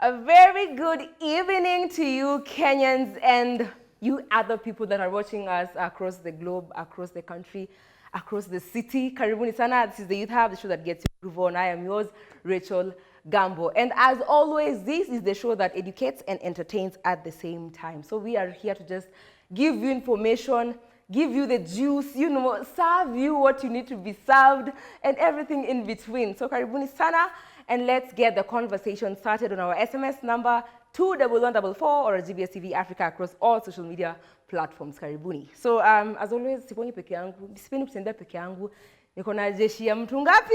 A very good evening to you, Kenyans, and you other people that are watching us across the globe, across the country, across the city. Karibuni sana. This is the Youth Hub, the show that gets you groove on. I am yours, Rachel Gambo. And as always, this is the show that educates and entertains at the same time. So we are here to just give you information, give you the juice, you know, serve you what you need to be served, and everything in between. So karibuni sana. And let's get the conversation started on our SMS number 21144 or GBS TV Africa across all social media platforms. Karibuni. So as always, sipongi peke yangu, sipendi kutembea peke yangu. Niko na jeshi ya mtu ngapi?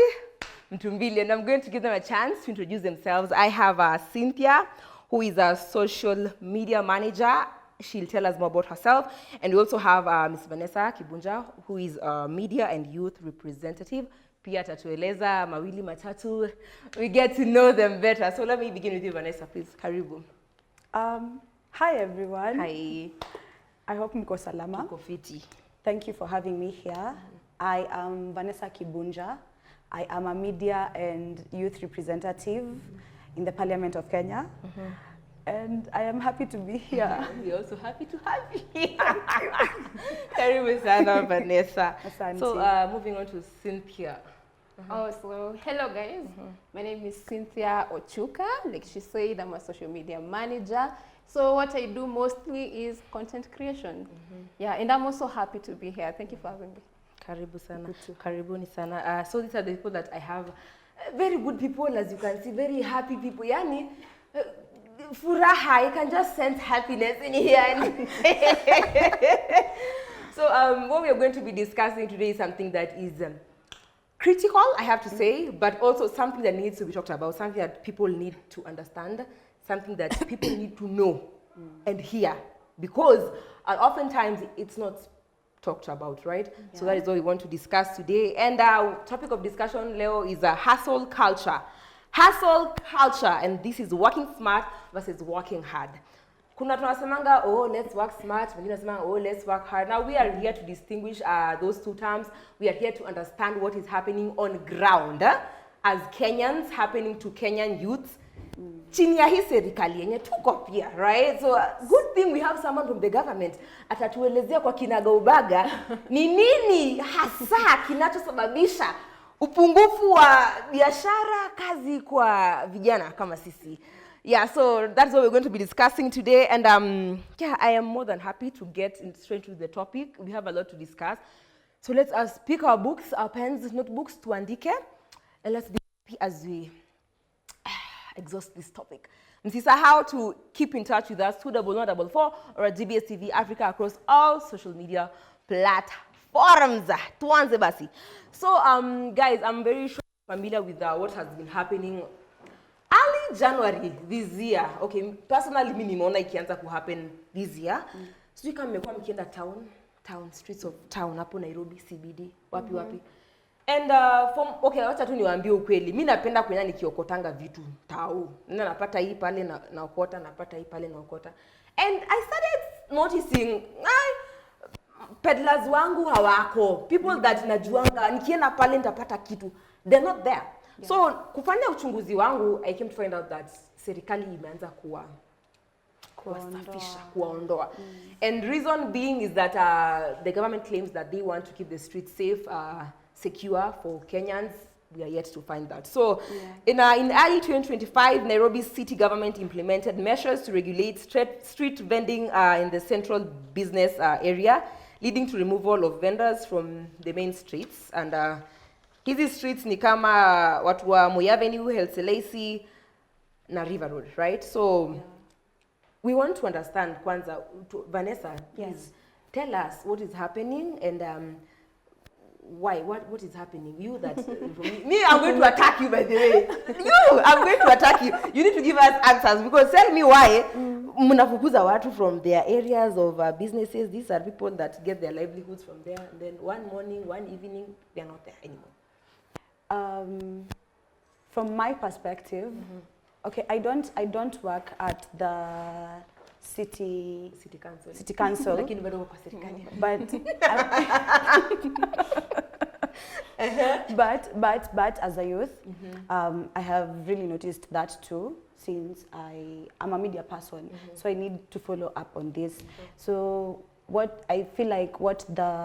Mtu mbili. And I'm going to give them a chance to introduce themselves. I have Cynthia, who is a social media manager. She'll tell us more about herself. And we also have Ms. Vanessa Kibunja, who is a media and youth representative. Pia tatueleza mawili matatu. We get to know them better. So let me begin with you, Vanessa, please. Karibu. Hi, everyone. Hi. I hope mko salama. Mko fiti. Thank you for having me here. I am Vanessa Kibunja. I am a media and youth representative in the Parliament of Kenya. And I am happy to be here. We're also happy to have you here. Karibu sana, Vanessa. Asante. So moving on to Cynthia. Oh, so hello guys. My name is Cynthia Ochuka. Like she said, I'm a social media manager. So what I do mostly is content creation. Yeah, and I'm also happy to be here. Thank you for having me. Karibu sana. Karibuni sana. So these are the people that I have. Very good people, as you can see. Very happy people. Yani, furaha, you can just sense happiness in here. So what we are going to be discussing today is something that is critical, I have to say, but also something that needs to be talked about, something that people need to understand, something that people need to know and hear, because oftentimes it's not talked about, right? Yeah. So that is what we want to discuss today. And our topic of discussion, Leo, is a hustle culture. Hustle culture, and this is working smart versus working hard. Kuna tunasemanga, oh, let's work smart. Wengine wanasema, oh, let's work hard. Now we are here to distinguish those two terms. We are here to understand what is happening on ground as Kenyans, happening to Kenyan youths. Chini ya hii serikali yenye tuko pia, right? So good thing we have someone from the government atatuelezea kwa kinagaubaga ni nini hasa kinachosababisha upungufu wa biashara kazi kwa vijana kama sisi. Yeah, so that's what we're going to be discussing today. And yeah, I am more than happy to get straight to the topic. We have a lot to discuss. So let us pick our books, our pens, notebooks, tuandike, and let's be happy as we exhaust this topic. Msisahau to keep in touch with us, 21144 or at GBS TV Africa across all social media platforms. Tuanze basi. So guys, I'm very sure you're familiar with what has been happening early January this year. Okay, personally mimi nimeona ikianza ku happen this year. Sijui kama mmekuwa mkienda town streets of town hapo Nairobi CBD wapi. And okay, wacha tu niwaambie ukweli. Mimi napenda kwenda nikiokotanga vitu tao. Napata hii pale naokota, napata hii pale naokota. And I started noticing peddlers wangu hawako. People that najuanga nikienda pale nitapata kitu. They're not there. Yeah. So kufanya uchunguzi wangu, I came to find out that serikali imeanza kuwasafisha, kuwaondoa. And reason being is that the government claims that they want to keep the streets safe, secure for Kenyans. We are yet to find that. So in early 2025, Nairobi city government implemented measures to regulate street vending in the central business area, leading to removal of vendors from the main streets. And hizi streets ni kama watu wa Moi Avenue, Helselesi, na River Road, right? So we want to understand kwanza, Vanessa, please tell us what is happening and why, what is happening? You that, me, I'm going to attack you by the way. I'm going to attack you. You need to give us answers because tell me why mnafukuza watu from their areas of businesses. These are people that get their livelihoods from there, and then one morning, one evening, they're not there anymore. From my perspective, okay, I don't work at the city council. But But as a youth, I have really noticed that too, since I'm a media person, so I need to follow up on this. So what I feel like what the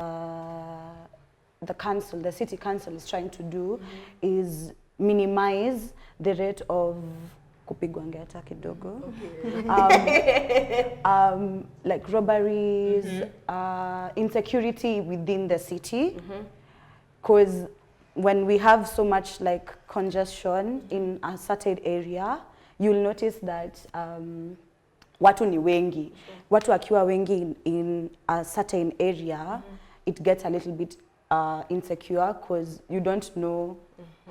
city council is trying to do is minimize the rate of kupigwa ngeta kidogo, like robberies, insecurity within the city, because when we have so much like congestion in a certain area, you'll notice that watu ni wengi. Watu wakiwa wengi in a certain area, it gets a little bit insecure because you don't know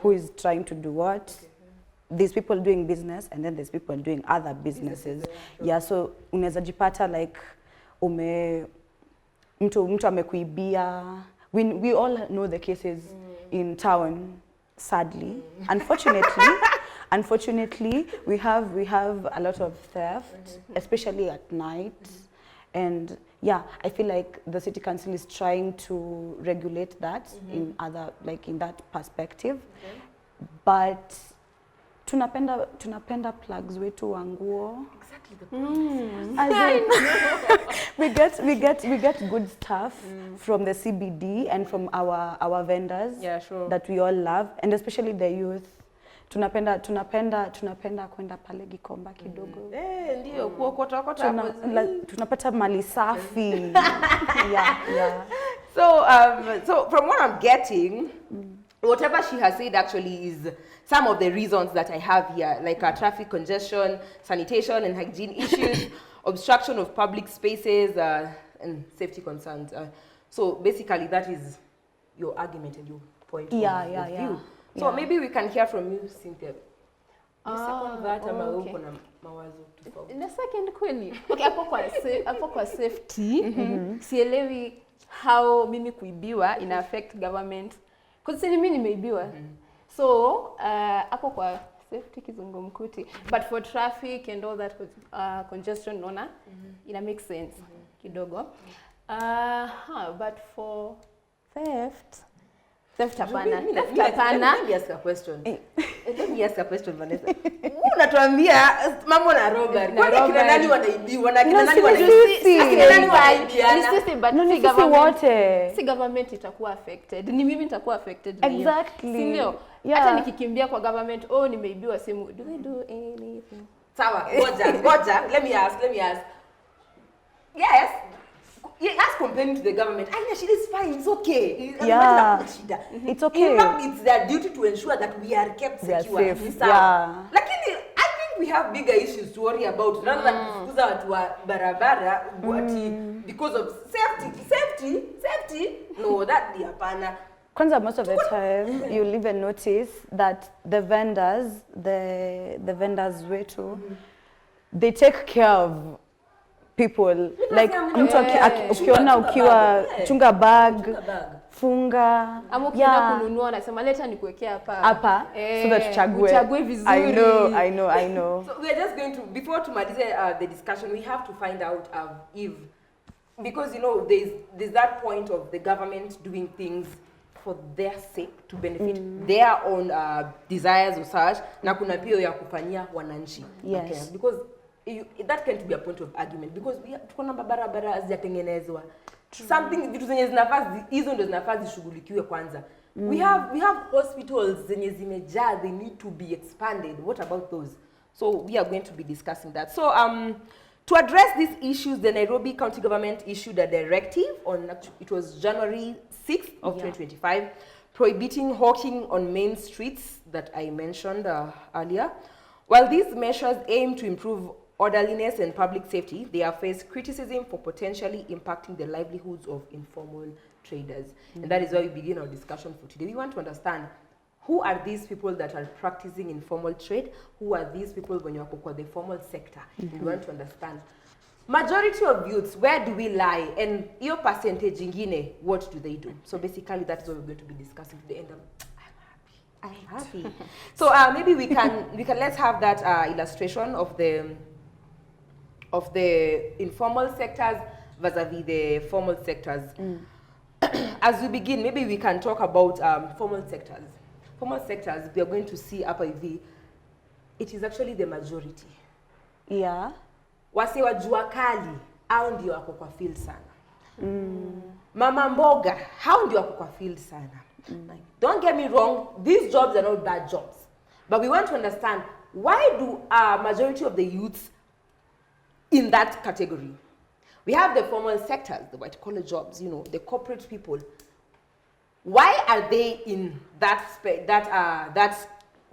who is trying to do what. There's people doing business and then there's people doing other businesses. Yeah, so unaweza jipata like mtu amekuibia. We all know the cases in town, sadly. Unfortunately, we have a lot of theft, especially at night. And yeah, I feel like the city council is trying to regulate that in that perspective. But tunapenda plugs wetu wa nguo. Exactly the point. we get good stuff from the CBD and from our vendors that we all love, and especially the youth. Tunapenda kwenda pale Gikomba kidogo. Ndio kuokota hapo. Tunapata mali safi. Yeah. So from what I'm getting, whatever she has said actually is some of the reasons that I have here, like traffic congestion, sanitation and hygiene issues, obstruction of public spaces, and safety concerns. So basically that is your argument and your point of view. So maybe we can hear from you, Cynthia. Second that ama uko na mawazo tofauti. Na second kweli. Okay, hapo kwa safety, sielewi how mimi kuibiwa ina affect government. Because mimi nimeibiwa. So, hapo kwa safety kizungumkuti. But for traffic and all that congestion, nona, ina make sense kidogo. But for theft hapana. Let me ask a question. Let me ask a question, Vanessa. Unatuambia mambo na robbery. Kwani kina nani wanaibiwa na kina nani wanaibiana? Si government itakuwa affected. Ni mimi nitakuwa affected. Exactly. Si ndio? Hata nikikimbia kwa government, nimeibiwa simu. Do we do anything? Sawa, ngoja. Let me ask. Yes. As comparing to the government, she is fine, it's okay. It's okay. In fact, it's their duty to ensure that we are kept secure. They are safe. Yeah. Lakini, I think we have bigger issues to worry about rather than kufukuza watu wa barabara because of safety. No, that di hapana. Kwanza, most of the time, you'll even notice that the vendors wetu, they take care of people. Like ukiona ukiwa chunga bag, funga. Ama ukienda kununua nasema leta nikuwekea hapa so that uchague vizuri. I know. So we are just going to, before tumalize the discussion, we have to find out if, because there's that point of the government doing things for their sake, to benefit their own desires or such, na kuna pia ya kufanyia wananchi. Yes. Okay? Because that can't be a point of argument, because tuko na barabara hazijatengenezwa. Something vitu zenye zinafaa hizo ndio zinafaa zishughulikiwe kwanza. We have hospitals zenye zimejaa, they need to be expanded. What about those? So we are going to be discussing that. So to address these issues, the Nairobi County government issued a directive it was January 6th of 2025, prohibiting hawking on main streets that I mentioned earlier. While these measures aim to improve orderliness and public safety, they have faced criticism for potentially impacting the livelihoods of informal traders. And that is why we begin our discussion for today. We want to understand, who are these people that are practicing informal trade? Who are these people when you're in the formal sector? We want to understand. Majority of youths, where do we lie? And your percentage ingine, what do they do? So basically that is what we're going to be discussing today. And I'm happy. So maybe we can let's have that illustration of the informal sectors vis-a-vis the formal sectors. as we begin, maybe we can talk about formal sectors. Formal sectors, we are going to see upper EV. It is actually the majority. Yeah. Wase wa jua kali, hao ndio wako kwa field sana. Mama mboga, hao ndio wako kwa field sana. Don't get me wrong, these jobs are not bad jobs. But we want to understand, why do majority of the youths in that category? We have the formal sectors, the white collar jobs, you know, the corporate people. Why are they in that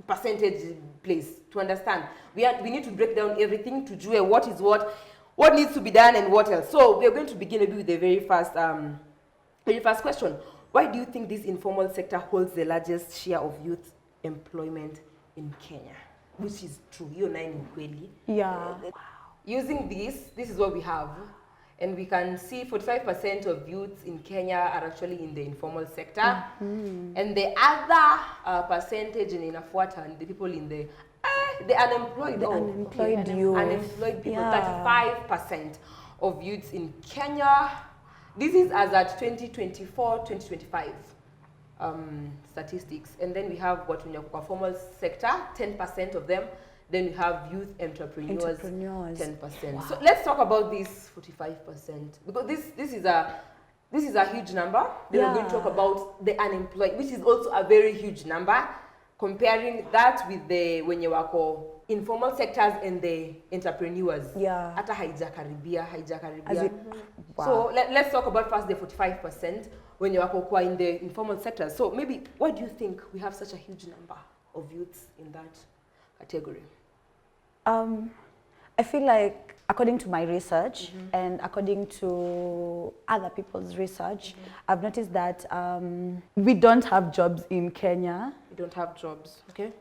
percentage place? To understand, we need to break down everything to do what is what needs to be done and what else. So we are going to begin maybe with the very first question. Why do you think this informal sector holds the largest share of youth employment in Kenya? Which is true. You're nine kweli. Yeah. Using this is what we have. And we can see 45% of youths in Kenya are actually in the informal sector. And the other percentage in inafuata, and the people in the unemployed. Unemployed youth. Unemployed people, 35% of youths in Kenya. This is as at 2024-2025 statistics. And then we have what in your formal sector, 10% of them. Then we have youth entrepreneurs. 10%. Wow. So let's talk about this 45%, because this is a huge number. Then we're going to talk about the unemployed, which is also a very huge number. Comparing that with the when you work informal sectors and the entrepreneurs. Yeah. Ata haijakaribia. Wow. So let's talk about first the 45% when you work in the informal sectors. So maybe why do you think we have such a huge number of youths in that category? I feel like, according to my research and according to other people's research, I've noticed that we don't have jobs in Kenya. We don't have jobs, okay?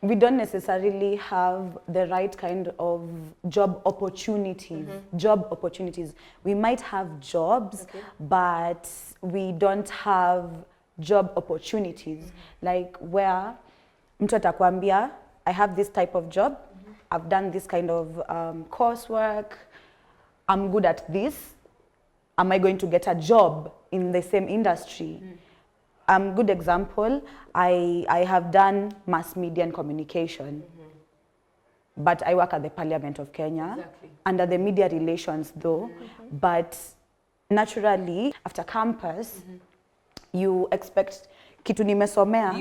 We don't necessarily have the right kind of job opportunities. We might have jobs, but we don't have job opportunities. Like where mtu atakwambia, I have this type of job, I've done this kind of coursework, I'm good at this, am I going to get a job in the same industry? Good example, I have done mass media and communication, but I work at the Parliament of Kenya, under the media relations though, but naturally, after campus, you expect kitu nimesomea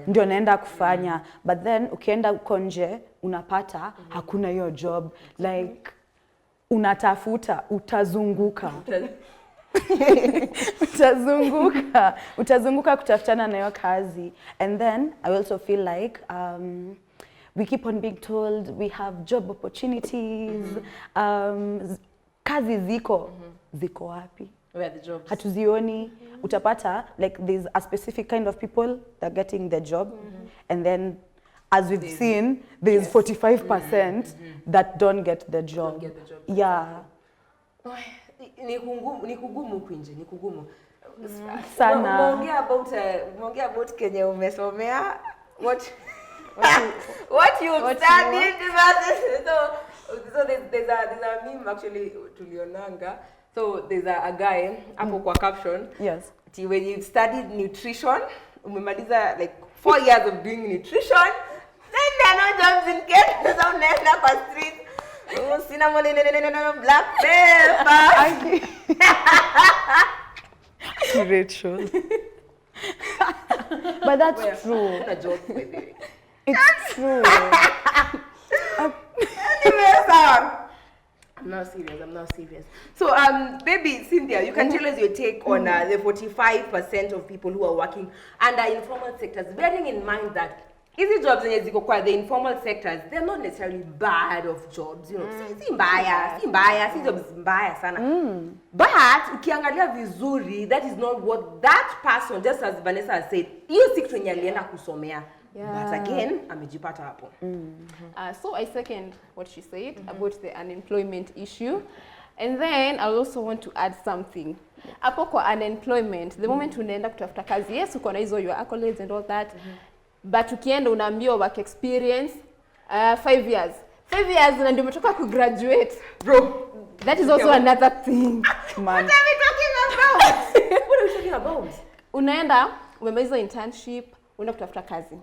ndio naenda kufanya, but then ukienda uko nje unapata hakuna hiyo job, like unatafuta, utazunguka utazunguka kutafutana na hiyo kazi. And then I also feel like we keep on being told we have job opportunities, kazi ziko wapi? Where are the jobs? Hatuzioni. Utapata, like there's a specific kind of people that are getting the job, and then as we've seen, there's 45% that don't get the job. Yeah. Ni kugumu kwinje, ni kugumu. Sana. Mwongea about Kenya umesomea, what you studied. So there's a meme actually tulionanga. So there's a guy hapo kwa caption. Yes. When you studied nutrition, umemaliza like 4 years of doing nutrition, then there are no jobs in Kenya. So unaenda kwa street. Cinnamon, black pepper. Rachel. But that's true. Not a joke, by the way. It's true. I'm not serious. So, baby Cynthia, you can tell us your take on the 45% of people who are working under informal sectors, bearing in mind that easy jobs in the informal sectors, they're not necessarily bad of jobs, you know. Si jobs mbaya sana. But ukiangalia vizuri, that is not what that person, just as Vanessa has said, hiyo si kitu yenye alienda kusomea. But again, amejipata hapo. So I second what she said about the unemployment issue. And then I also want to add something. Hapo kwa unemployment, the moment unaenda kutafuta kazi, yes, uko na hizo your accolades and all that. But ukienda unaambiwa work experience 5 years. 5 years na ndio umetoka ku graduate. Bro, that is also another thing. Man. What are we talking about? What are we talking about? Unaenda, umemaliza internship, unaenda kutafuta kazi.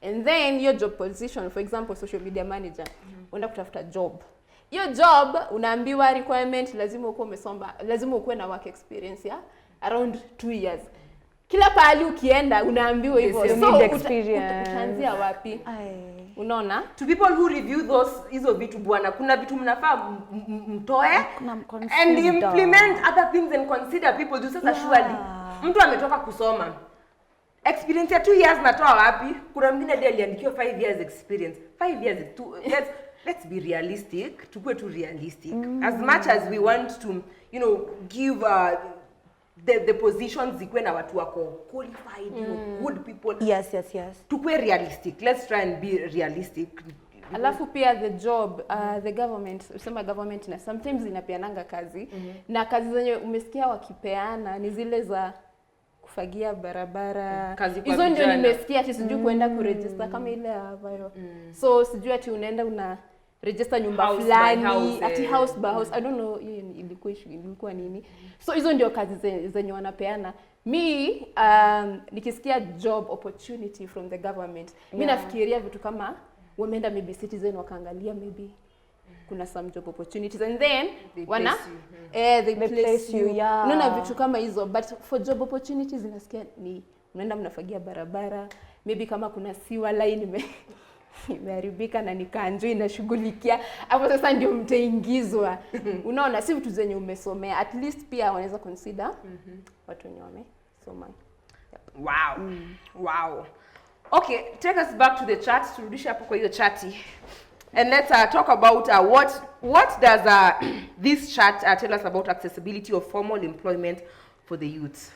And then your job position, for example, social media manager, unaenda kutafuta job. Your job, unaambiwa requirement, lazima ukuwe umesoma, lazima ukuwe na work experience ya around 2 years. Kila pahali ukienda unaambiwa hivyo. So utaanzia wapi? Unaona? To people who review hizo vitu bwana, kuna vitu mnafaa mtoe and implement other things and consider people do. Sasa surely mtu ametoka kusoma experience ya 2 years natoa wapi? Kuna mwingine ndiye aliandikiwa 5 years experience. 5 years let's be realistic. Tukue tu realistic. As much as we want to, give the positions zikuwe na watu wako qualified, good people. Yes. Tukue realistic. Let's try and be realistic. Alafu pia the job, the government, usema government na sometimes inapeananga kazi. Na kazi zenye umesikia wakipeana ni zile za kufagia barabara. Hizo ndio nimesikia ati sijui kuenda kuregister kama ile ya viral. So sijui ati unaenda una register nyumba fulani, ati house by house. I don't know ilikuwa nini. So hizo ndio kazi zenye wanapeana. Mi nikisikia job opportunity from the government, mi nafikiria vitu kama wameenda maybe citizen wakaangalia maybe kuna some job opportunities and then they place you. Unaona vitu kama hizo, but for job opportunities inasikia ni unaenda mnafagia barabara, maybe kama kuna sewer line imeharibika na nikanjo inashughulikia hapo, sasa ndio mtaingizwa. Unaona, si vitu zenye umesomea, at least pia wanaweza consider watu wenye wamesoma. Wow. Okay, take us back to the chart. Turudishe hapo kwa hiyo chati. And let's talk about what does this chart tell us about accessibility of formal employment for the youth.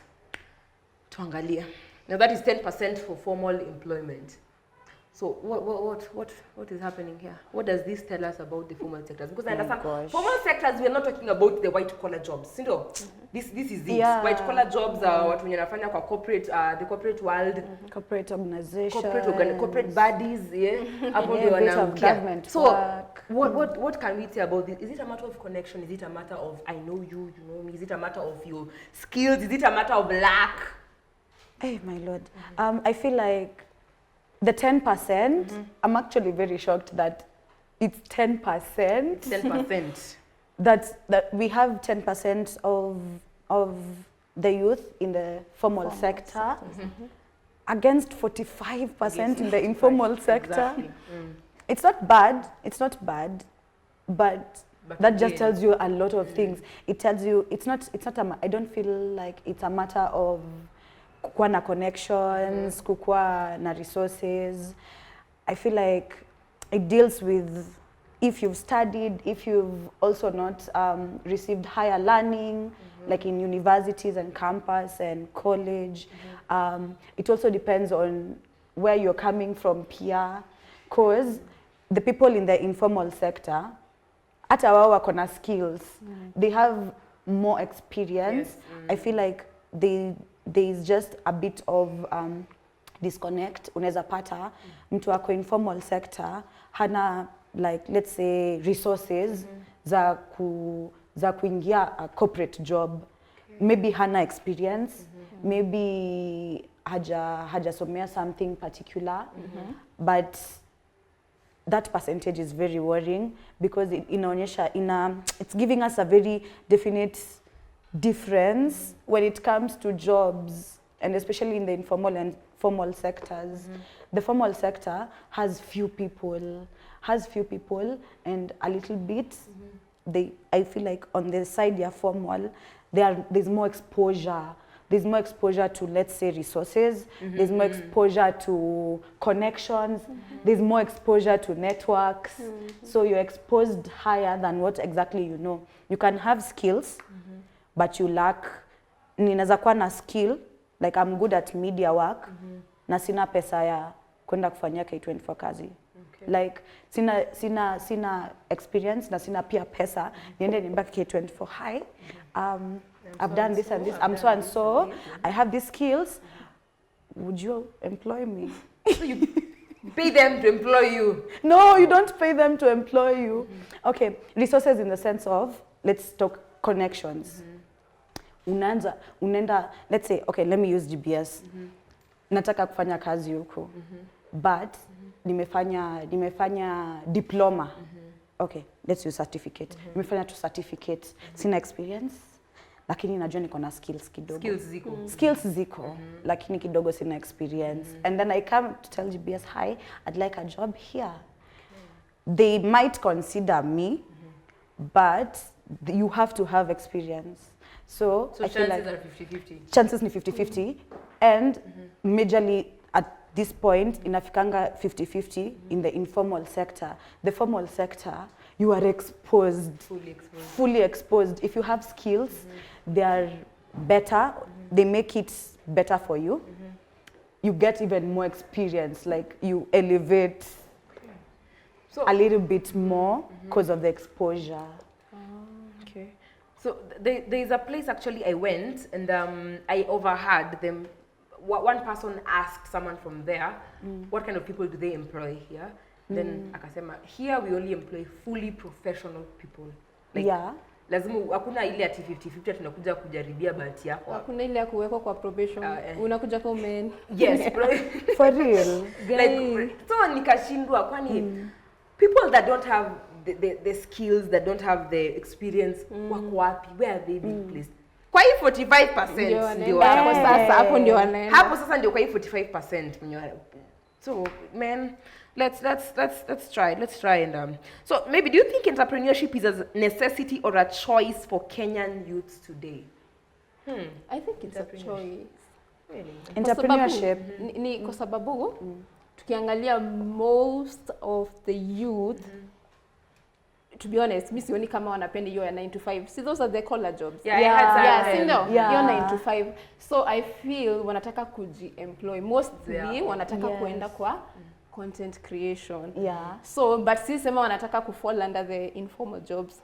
Tuangalia. Now that is 10% for formal employment. So what is happening here? What does this tell us about the formal sectors? Because I understand formal sectors, we are not talking about the white collar jobs. This is it. White collar jobs are what we nafanya kwa corporate, the corporate world, corporate organizations, corporate bodies, government. So what can we say about this? Is it a matter of connection? Is it a matter of I know you, you know me? Is it a matter of your skills? Is it a matter of luck? Hey, my lord. I feel like the 10%, I'm actually very shocked that it's 10%. 10%. that we have 10% of the youth in the formal sector against 45% in the informal sector. Exactly. It's not bad, but that just tells you a lot of things. It tells you I don't feel like it's a matter of kukua na connections, kukua na resources. I feel like it deals with if you've studied, if you've also not received higher learning, like in universities and campus and college. It also depends on where you're coming from peer, because the people in the informal sector, hata wao wako na skills, they have more experience. I feel like there is just a bit of disconnect. Unaweza pata mtu wako informal sector hana, like let's say resources za kuingia a corporate job. Maybe hana experience, maybe hajasomea something particular, but that percentage is very worrying because it's giving us a very definite difference when it comes to jobs, and especially in the informal and formal sectors. The formal sector has few people, and a little bit I feel like on the side you're formal, there's more exposure. There's more exposure to, let's say, resources. There's more exposure to connections. There's more exposure to networks. So you're exposed higher than what exactly you know. You can have skills, but you lack. Ninaweza kuwa na skill, like I'm good at media work, na sina pesa ya kwenda kufanyia K24 kazi. Like sina experience na sina pia pesa niende nimbaki K24. Hi, I've done this and this. I'm so and so. I have these skills. Would you employ me? So you pay them to employ you? No, you don't pay them to employ you. Okay, resources in the sense of, let's talk connections. unaenda, let's say, okay, let me use GBS. Nataka kufanya kazi huko. But nimefanya diploma. Okay, let's use certificate. Nimefanya tu certificate. Sina experience, lakini najua niko na skills kidogo. Skills ziko, lakini kidogo sina experience. And then I come to tell GBS, hi, I'd like a job here. They might consider me, but you have to have experience. So I feel like chances are 50-50. chances ni 50-50, and majorly at this point inafikanga 50-50 in the informal sector. The formal sector, you are exposed, fully exposed. If you have skills, they are better, they make it better for you. You get even more experience, like you elevate a little bit more because of the exposure. Okay. So there's a place actually I went, and I overheard them. One person asked someone from there, what kind of people do they employ here? Then akasema, here we only employ fully professional people. Like, lazima hakuna ile ati 50-50 tunakuja kujaribia bahati yako. Hakuna ile ya kuwekwa kwa probation. Unakuja kwa men. Yes, for real. Like, so nikashindwa kwani people that don't have the skills, that don't have the experience, wako wapi? Where are they being placed? Kwa hii 45% ndio hapo sasa, hapo ndio wanaenda. Hapo sasa ndio kwa hii 45%. So man, let's try and so maybe do you think entrepreneurship is a necessity or a choice for Kenyan youths today? I think it's a choice. Really? Entrepreneurship ni kwa sababu tukiangalia most of the youth, to be honest, mi sioni kama wanapenda hiyo ya 9 to 5. See, those are the collar jobs. Yeah, si ndio? Hiyo 9 to 5. So I feel wanataka kuji-employ. Mostly wanataka kuenda kwa content creation. So, but si sema wanataka kufall under the informal jobs.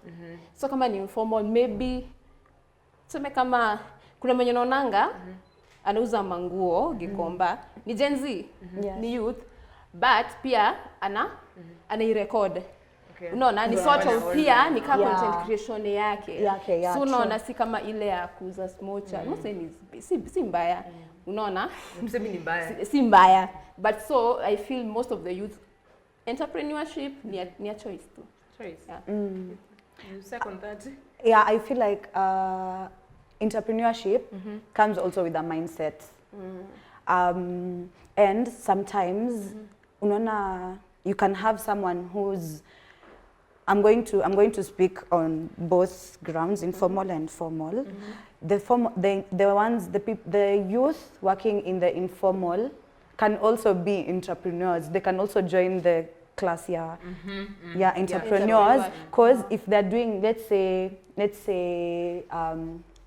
So kama ni informal, maybe, tuseme kama, kuna mwenye naonanga, anauza manguo, Gikomba, ni Gen Z, ni youth, but pia anairecord. Unaona, ni sort of pia ni kama content creation yake. So unaona si kama ile ya kuuza smocha. Si mbaya. Unaona? Msemi ni mbaya. Si mbaya. But so I feel most of the youth entrepreneurship ni a choice too. Choice. You second that? Yeah, I feel like entrepreneurship comes also with a mindset. And sometimes unaona, you can have someone who's I'm going to speak on both grounds, informal and formal. The youth working in the informal can also be entrepreneurs. They can also join the class entrepreneurs, because if they're doing, let's say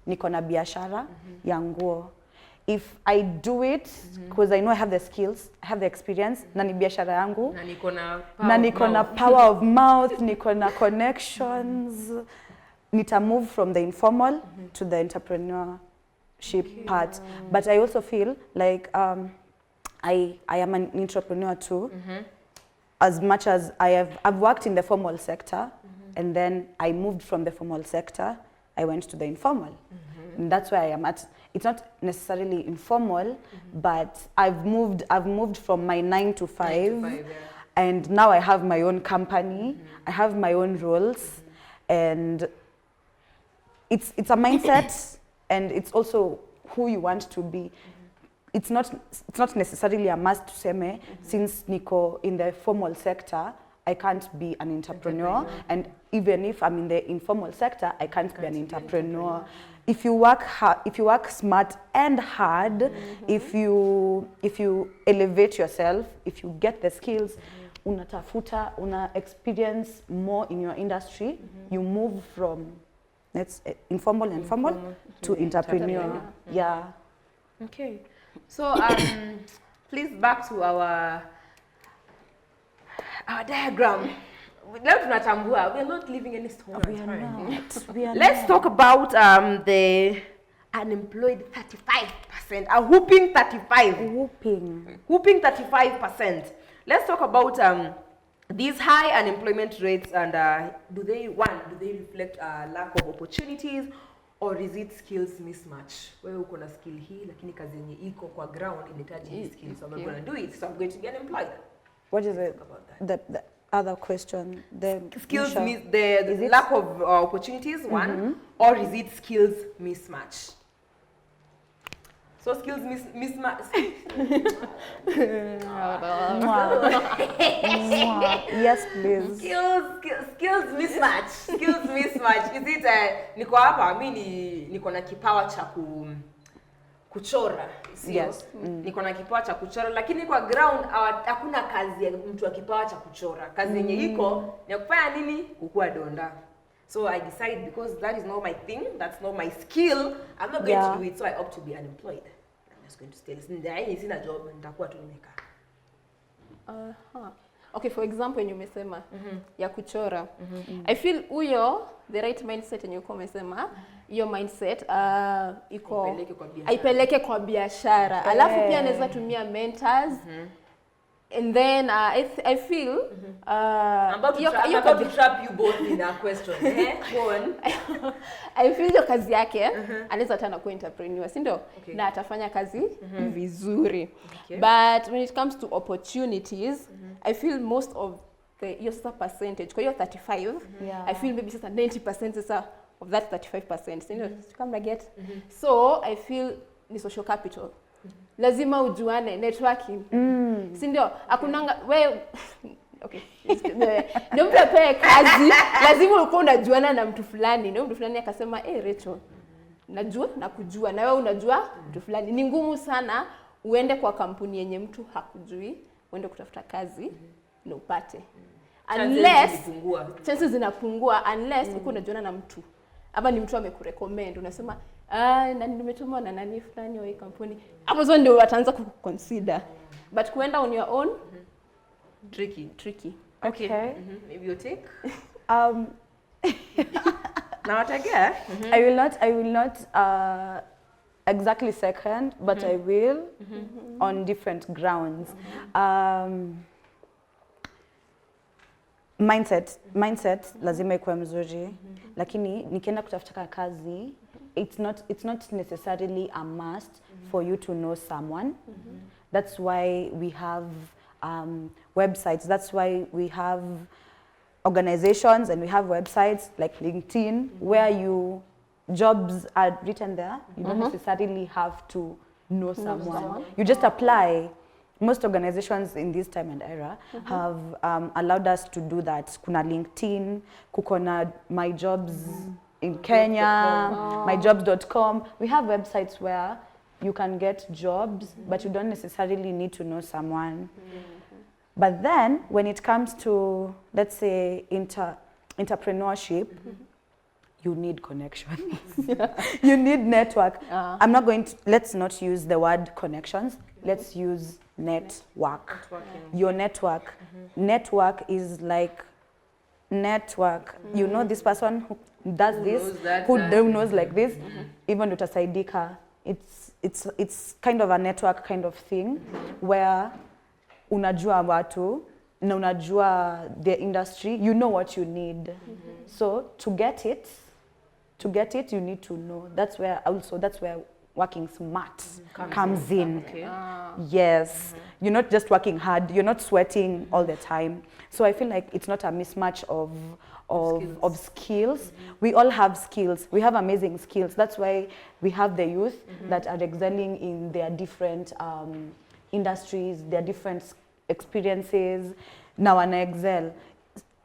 niko na biashara ya nguo. If I do it because I know I have the skills, I have the experience, na ni biashara yangu, na niko na power of mouth, niko na connections, nita move from the informal to the entrepreneurship part. But I also feel like I am an entrepreneur too, as much as I've worked in the formal sector, and then I moved from the formal sector, I went to the informal. And that's where I am at. It's not necessarily informal, but I've moved from my 9 to 5, and now I have my own company. I have my own roles, and it's a mindset, and it's also who you want to be. It's not necessarily a must to say, since Nico in the formal sector, I can't be an entrepreneur, and even if I'm in the informal sector, I can't be an entrepreneur. If you work smart and hard, if you elevate yourself, if you get the skills, una experience more in your industry, you move from informal and formal to entrepreneur. Yeah. Okay. So please back to our diagram. We're not leaving any stone unturned. Let's talk about the unemployed 35%. A whooping 35. Whooping 35%. Let's talk about these high unemployment rates, and do they reflect lack of opportunities, or is it skills mismatch? Wewe uko na skill hii lakini kazi yenye iko kwa ground inahitaji hii skill, so I'm not going to do it, so I'm going to be unemployed. What is it? The other question, the skills the lack of opportunities, one, or is it skills mismatch? So skills mismatch. Yes, please. Skills mismatch. Skills mismatch. Is it niko hapa mimi niko na kipawa cha kuchora, yes. Niko na kipawa cha kuchora lakini kwa ground hakuna kazi ya mtu wa kipawa cha kuchora. Kazi yenye iko ni kufanya nini? Kukua donda. So I decide because that is not my thing, that's not my skill, I'm not going to do it, so I opt to be unemployed. I'm just going to stay. Sina job, nitakuwa tu nimekaa. Okay, for example, when you umesema ya kuchora, I feel huyo the right mindset yenye uko umesema, hiyo mindset iko aipeleke kwa biashara. Alafu pia anaweza tumia mentors. And then I feel I'm about to trap you both in a question. Go on. I feel hiyo kazi yake anaweza tena kuwa entrepreneur, si ndio? Na atafanya kazi vizuri. But when it comes to opportunities, I feel most of the percentage, kwa hiyo 35, I feel maybe sasa 90% sasa of that 35%, si ndio? Kama get. So I feel ni social capital. Lazima ujuane, networking. Si ndio? Hakunanga wewe okay. Ndio mtu apewe kazi, lazima uko unajuana na mtu fulani. Ndio mtu fulani akasema, Rachel, najua na kujua na wewe unajua mtu fulani. Ni ngumu sana uende kwa kampuni yenye mtu hakujui, uende kutafuta kazi na upate. Unless chances zinapungua unless uko unajuana na mtu. Ama ni mtu amekurecommend, unasema na nimetumwa na nani fulani wa kampuni. Hapo zo ndio wataanza kuconsider. But kuenda on your own tricky. Okay. Maybe you take now what again? I will not exactly second, but I will on different grounds. Mindset lazima ikuwe mzuri, lakini nikienda kutafuta kazi, it's not necessarily a must for you to know someone. That's why we have websites. That's why we have organizations and we have websites like LinkedIn where jobs are written there. You don't necessarily have to know someone. You just apply. Most organizations in this time and era have allowed us to do that. Kuna LinkedIn, kukona My Jobs in Kenya, myjobs.com. We have websites where you can get jobs, but you don't necessarily need to know someone. But then, when it comes to, let's say, entrepreneurship, you need connections. You need network. Let's not use the word connections. Let's use network. Your network. Network is like network. You know this person who does who knows like this. Even utasaidika. It's kind of a network kind of thing where unajua watu na unajua the industry, you know what you need. So to get it you need to know. That's where working smart comes in. Yes. You're not just working hard, you're not sweating all the time. So I feel like it's not a mismatch of skills. We all have skills. We have amazing skills. That's why we have the youth that are excelling in their different industries, their different experiences. Now an excel.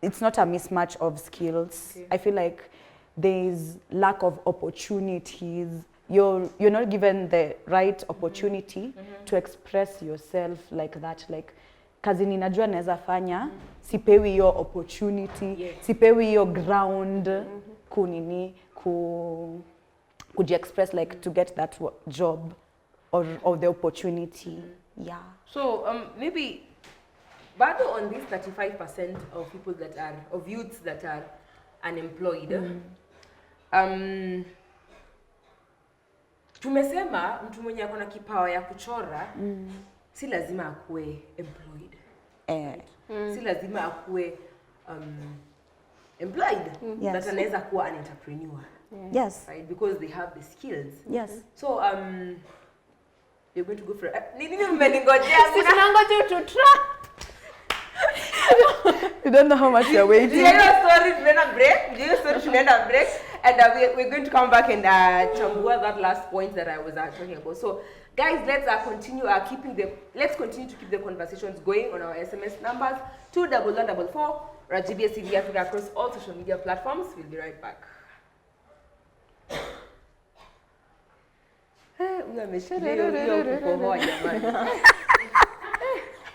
It's not a mismatch of skills. I feel like there's lack of opportunities. You're not given the right opportunity to express yourself like that. Like kazi ninajua naweza fanya, sipewi hiyo opportunity, sipewi hiyo ground kuji-express like to get that job or the opportunity. Yeah. So maybe bado on this 35% of people of youths that are unemployed, tumesema mtu mwenye akona kipawa ya kuchora si lazima akuwe employed. Si lazima akuwe employed. That anaweza kuwa an entrepreneur. Yes. right? Because they have the skills. Yes. So you're going to go for it. You don't know how much you're waiting. Do a break? And we're going to come back and chambua that last point that I was talking about. So, guys, let's continue to keep the conversations going on our SMS numbers 21144 or at GBS TV Africa across all social media platforms. We'll be right back.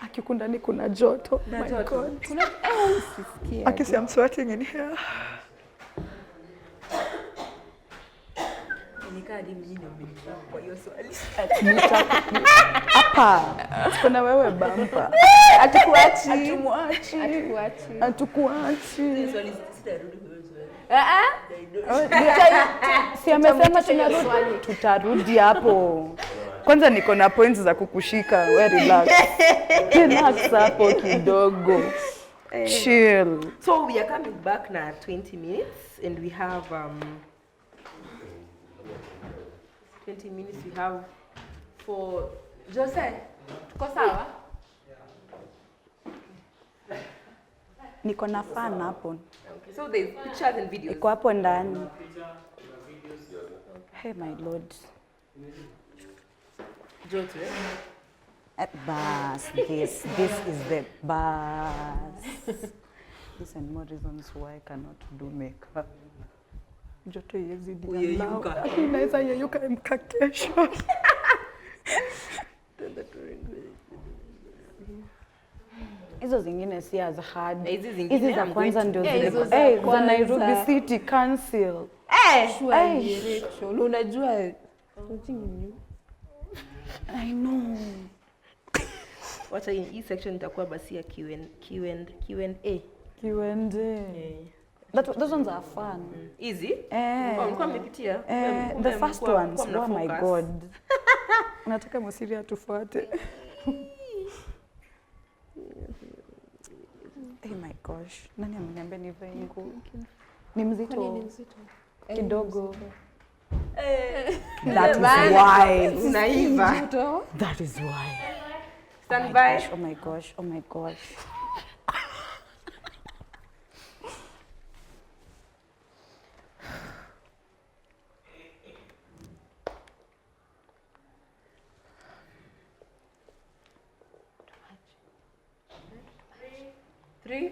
Akikundani kuna joto. My God. Akisi, I'm sweating in here. Hapa. Kuna wewe bampa. Hatukuachi. Si amesema tutarudi hapo. Kwanza niko na points za kukushika. We relax. Relax hapo kidogo. Chill. So we are coming back now 20 minutes and we have 20 minutes we have for Jose. Tuko sawa? Niko na fan hapo. Okay, so there's pictures and videos. Iko hapo ndani. Hey my lord. Jote. Bas, this is the bus. These and more reasons why I cannot do makeup. Joto yezidi Uyeyuka. Inaweza yeyuka mkakesho. Hizo zingine si as hard. Hizi za kwanza ndio zile. Za Nairobi City Council. Rachel, unajua I know. Wacha hii section itakuwa basi ya Q&A. Those ones are fun. Easy? Mlikuwa mmepitia? The first ones, oh my God. Unataka Musiria tufuate. Oh my gosh. Nani ameniambia nivae nguo? Ni mzito. Kidogo. That is why. Naiva. That is why. Stand by. Oh my gosh. Oh my gosh. Three,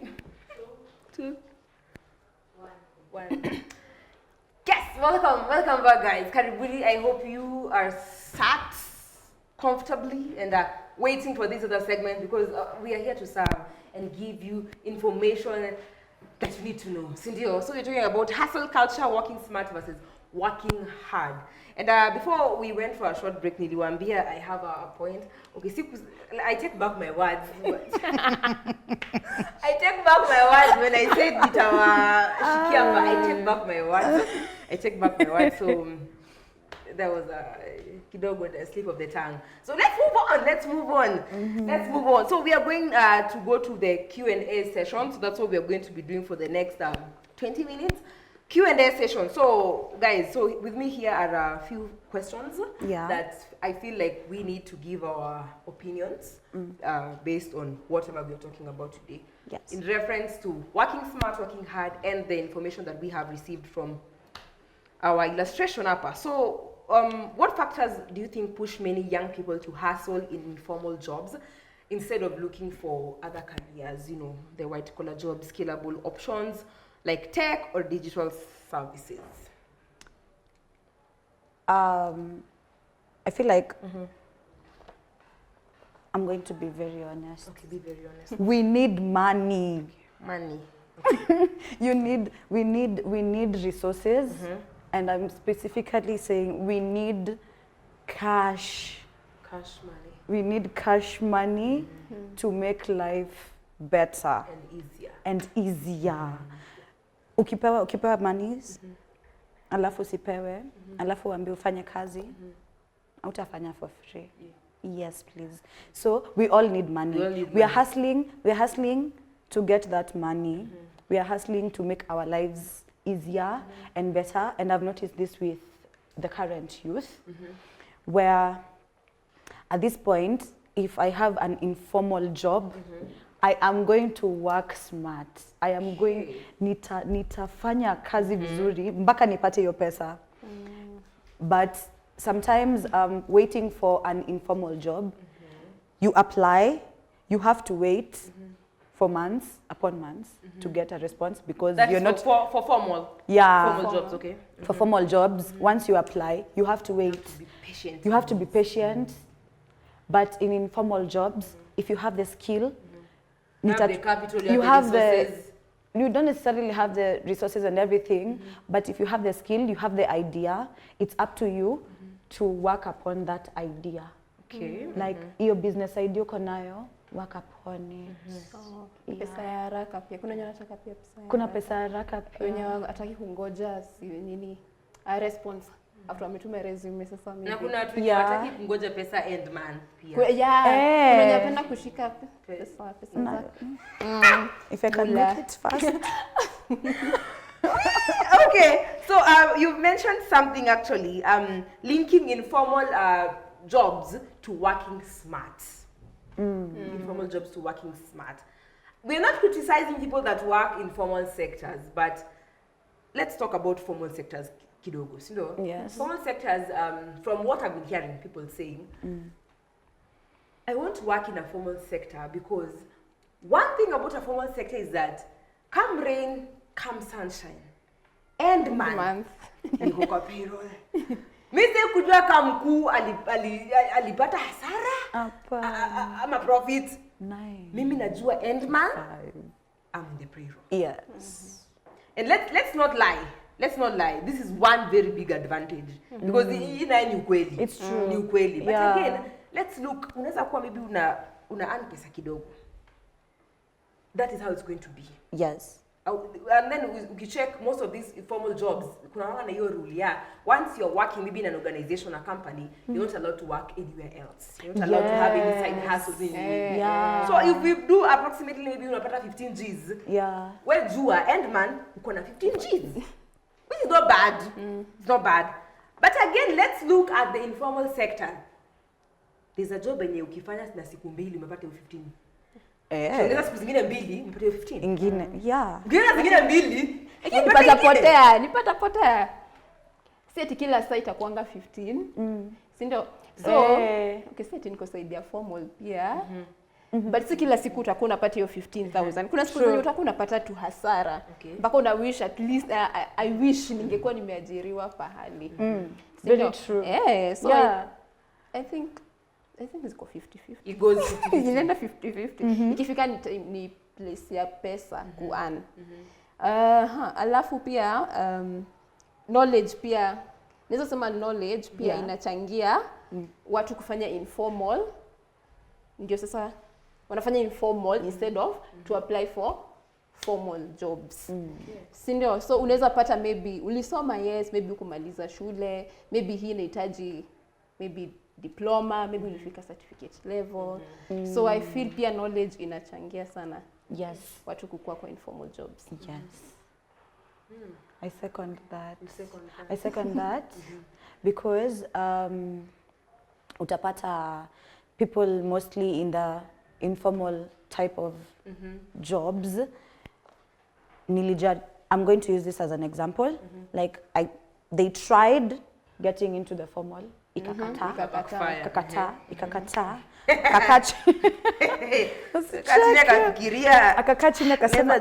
two, one. Yes, welcome back, guys. Karibuni, I hope you are sat comfortably and waiting for this other segment because we are here to serve and give you information that you need to know. Sindio, so we're talking about hustle culture, working smart versus working hard. And before we went for a short break, niliwaambia I have a point. Okay, I take back my words. I take back my words when I said shikiamba. I take back my words. So there was a kidogo a slip of the tongue. So let's move on. So we are going to go to the Q&A session. So that's what we are going to be doing for the next 20 minutes. Q&A session. So guys, so with me here are a few questions that I feel like we need to give our opinions based on whatever we are talking about today. Yes. In reference to working smart, working hard, and the information that we have received from our illustration upper. So what factors do you think push many young people to hustle in informal jobs instead of looking for other careers, you know, the white collar jobs, scalable options, like tech or digital services? I feel like I'm going to be very honest. Okay, be very honest. We need money. Money. We need resources, and I'm specifically saying we need cash. Cash money. We need cash money to make life better and easier. Ukipewa monies, alafu usipewe, alafu uambiwe ufanye kazi, hautafanya for free. Yes, please. So we all need money. We are hustling to get that money. We are hustling to make our lives easier and better, and I've noticed this with the current youth, where at this point, if I have an informal job, I am going to work smart. I am going, nitafanya kazi vizuri, mpaka nipate hiyo pesa. But sometimes waiting for an informal job, you apply, you have to wait for months upon months to get a response, because That's you're not for formal. Yeah. Formal jobs, okay. For formal jobs, once you apply, you have to wait. Be patient. You have to be patient. But in informal jobs, if you have the skill, You have the capital, you you have the resources. you don't necessarily have the resources and everything, but if you have the skill, you have the idea, it's up to you to work upon that idea. Okay. Like your business idea uko nayo, work upon it. Pesa ya haraka pia. Kuna wenye wanataka pia pesa ya Kuna haraka. pesa haraka pia. Wenye hataki kungoja si nini a response after wametuma resume sasa maybe. Na kuna watu Yeah. wataki kungoja pesa end man pia. Kuna wenye wanapenda kushika pesa zake. If I can make it fast. Okay, so you've mentioned something actually, linking informal jobs to working smart. Informal jobs to working smart. We're not criticizing people that work in formal sectors, but let's talk about formal sectors kidogo. You know? Yes. Formal sectors, from what I've been hearing people saying, I want to work in a formal sector because one thing about a formal sector is that come rain, come sunshine, end month, niko kwa payroll. Mimi kujua kama mkuu alipata hasara ama profit. Nice. Mimi najua end month, I'm in the payroll. Yes. And let's not lie. Let's not lie. This is one very big advantage because hii nayo ni ukweli. It's true. Ni ukweli. But Yeah. again, let's look. Unaweza kuwa maybe una earn pesa kidogo. That is how it's going to be. Yes. And then ukicheck most of these informal jobs, kuna wanga na hiyo rule ya once you're working maybe in an organization, a company, you're not allowed to work anywhere else. You're not allowed to have any side hustles in Yeah. So if we do approximately maybe unapata 15 Gs, Yeah. well jua end man uko na 15 Gs. Which is not bad. It's not bad. But again, let's look at the informal sector. There's a job yenye ukifanya na siku mbili umepata hiyo 15. Ukiongeza siku zingine mbili umepata hiyo 15. Ingine. Yeah. Ukiongeza zingine mbili Nipata potea. Si ati kila saa itakuanga 15. Si ndio? So, okay, si ati niko side ya formal pia. But si kila siku utakuwa unapata hiyo 15,000. Kuna siku zenye utakuwa unapata tu hasara. Mpaka una wish at least I wish ningekuwa nimeajiriwa pahali. Very true. So Yeah. I think ziko 50-50. It goes 50-50. Inaenda 50-50. Ikifika ni place ya pesa kuan. Alafu pia knowledge pia naweza sema knowledge pia inachangia watu kufanya informal. Ndio sasa wanafanya informal instead of to apply for formal jobs. Si ndio? So unaweza pata maybe ulisoma maybe kumaliza shule, maybe hii inahitaji maybe diploma, maybe ulifika certificate level. So I feel pia knowledge inachangia sana. Yes. Watu kukua kwa informal jobs. Yes. I second that. I second that because utapata people mostly in the informal type of jobs. I'm going to use this as an example. Like they tried getting into the formal. Ikakataa. Akakaa chini akasema,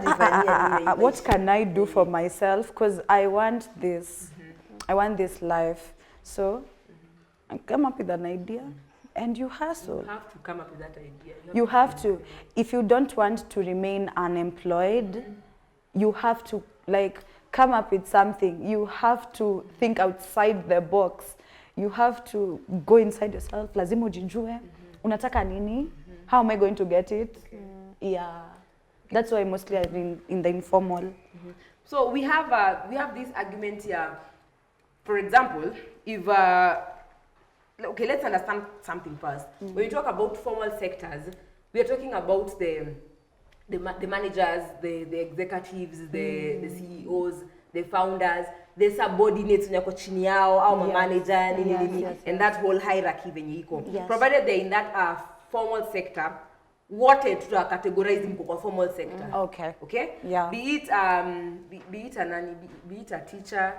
what can I do for myself, because I want this. I want this life. So I come up with an idea and you hustle. You have to come up with that idea. You have to. If you don't want to remain unemployed, you have to come up with something. You have to think outside the box. You have to go inside yourself. Lazima ujijue. Unataka nini? How am I going to get it? Yeah. That's why mostly I've been in the informal. So we have this argument here. For example, if okay, let's understand something first. When you talk about formal sectors, we are talking about the managers, the executives, the CEOs, the founders, the subordinates wenye wako chini yao au manager nini and that whole hierarchy venye iko. Provided they're in that formal sector, wote tuta categorize mko kwa formal sector. Okay? Yeah. Be it be it a nani, be it a teacher,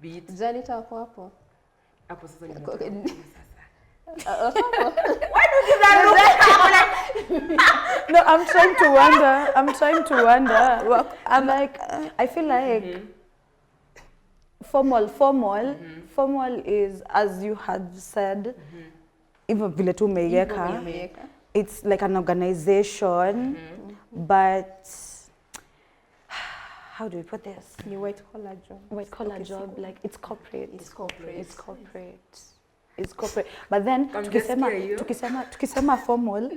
be it janitor wako hapo. Hapo sasa Okay. Why do you give that look? No, I'm trying to wonder. Well, I'm like, I feel like formal is, as you had said, even vile tu umeiweka, it's like an organization, but how do we put this? Ni white collar job. White collar job, like it's corporate. It's corporate. It's corporate. It's corporate. But then tukisema formal,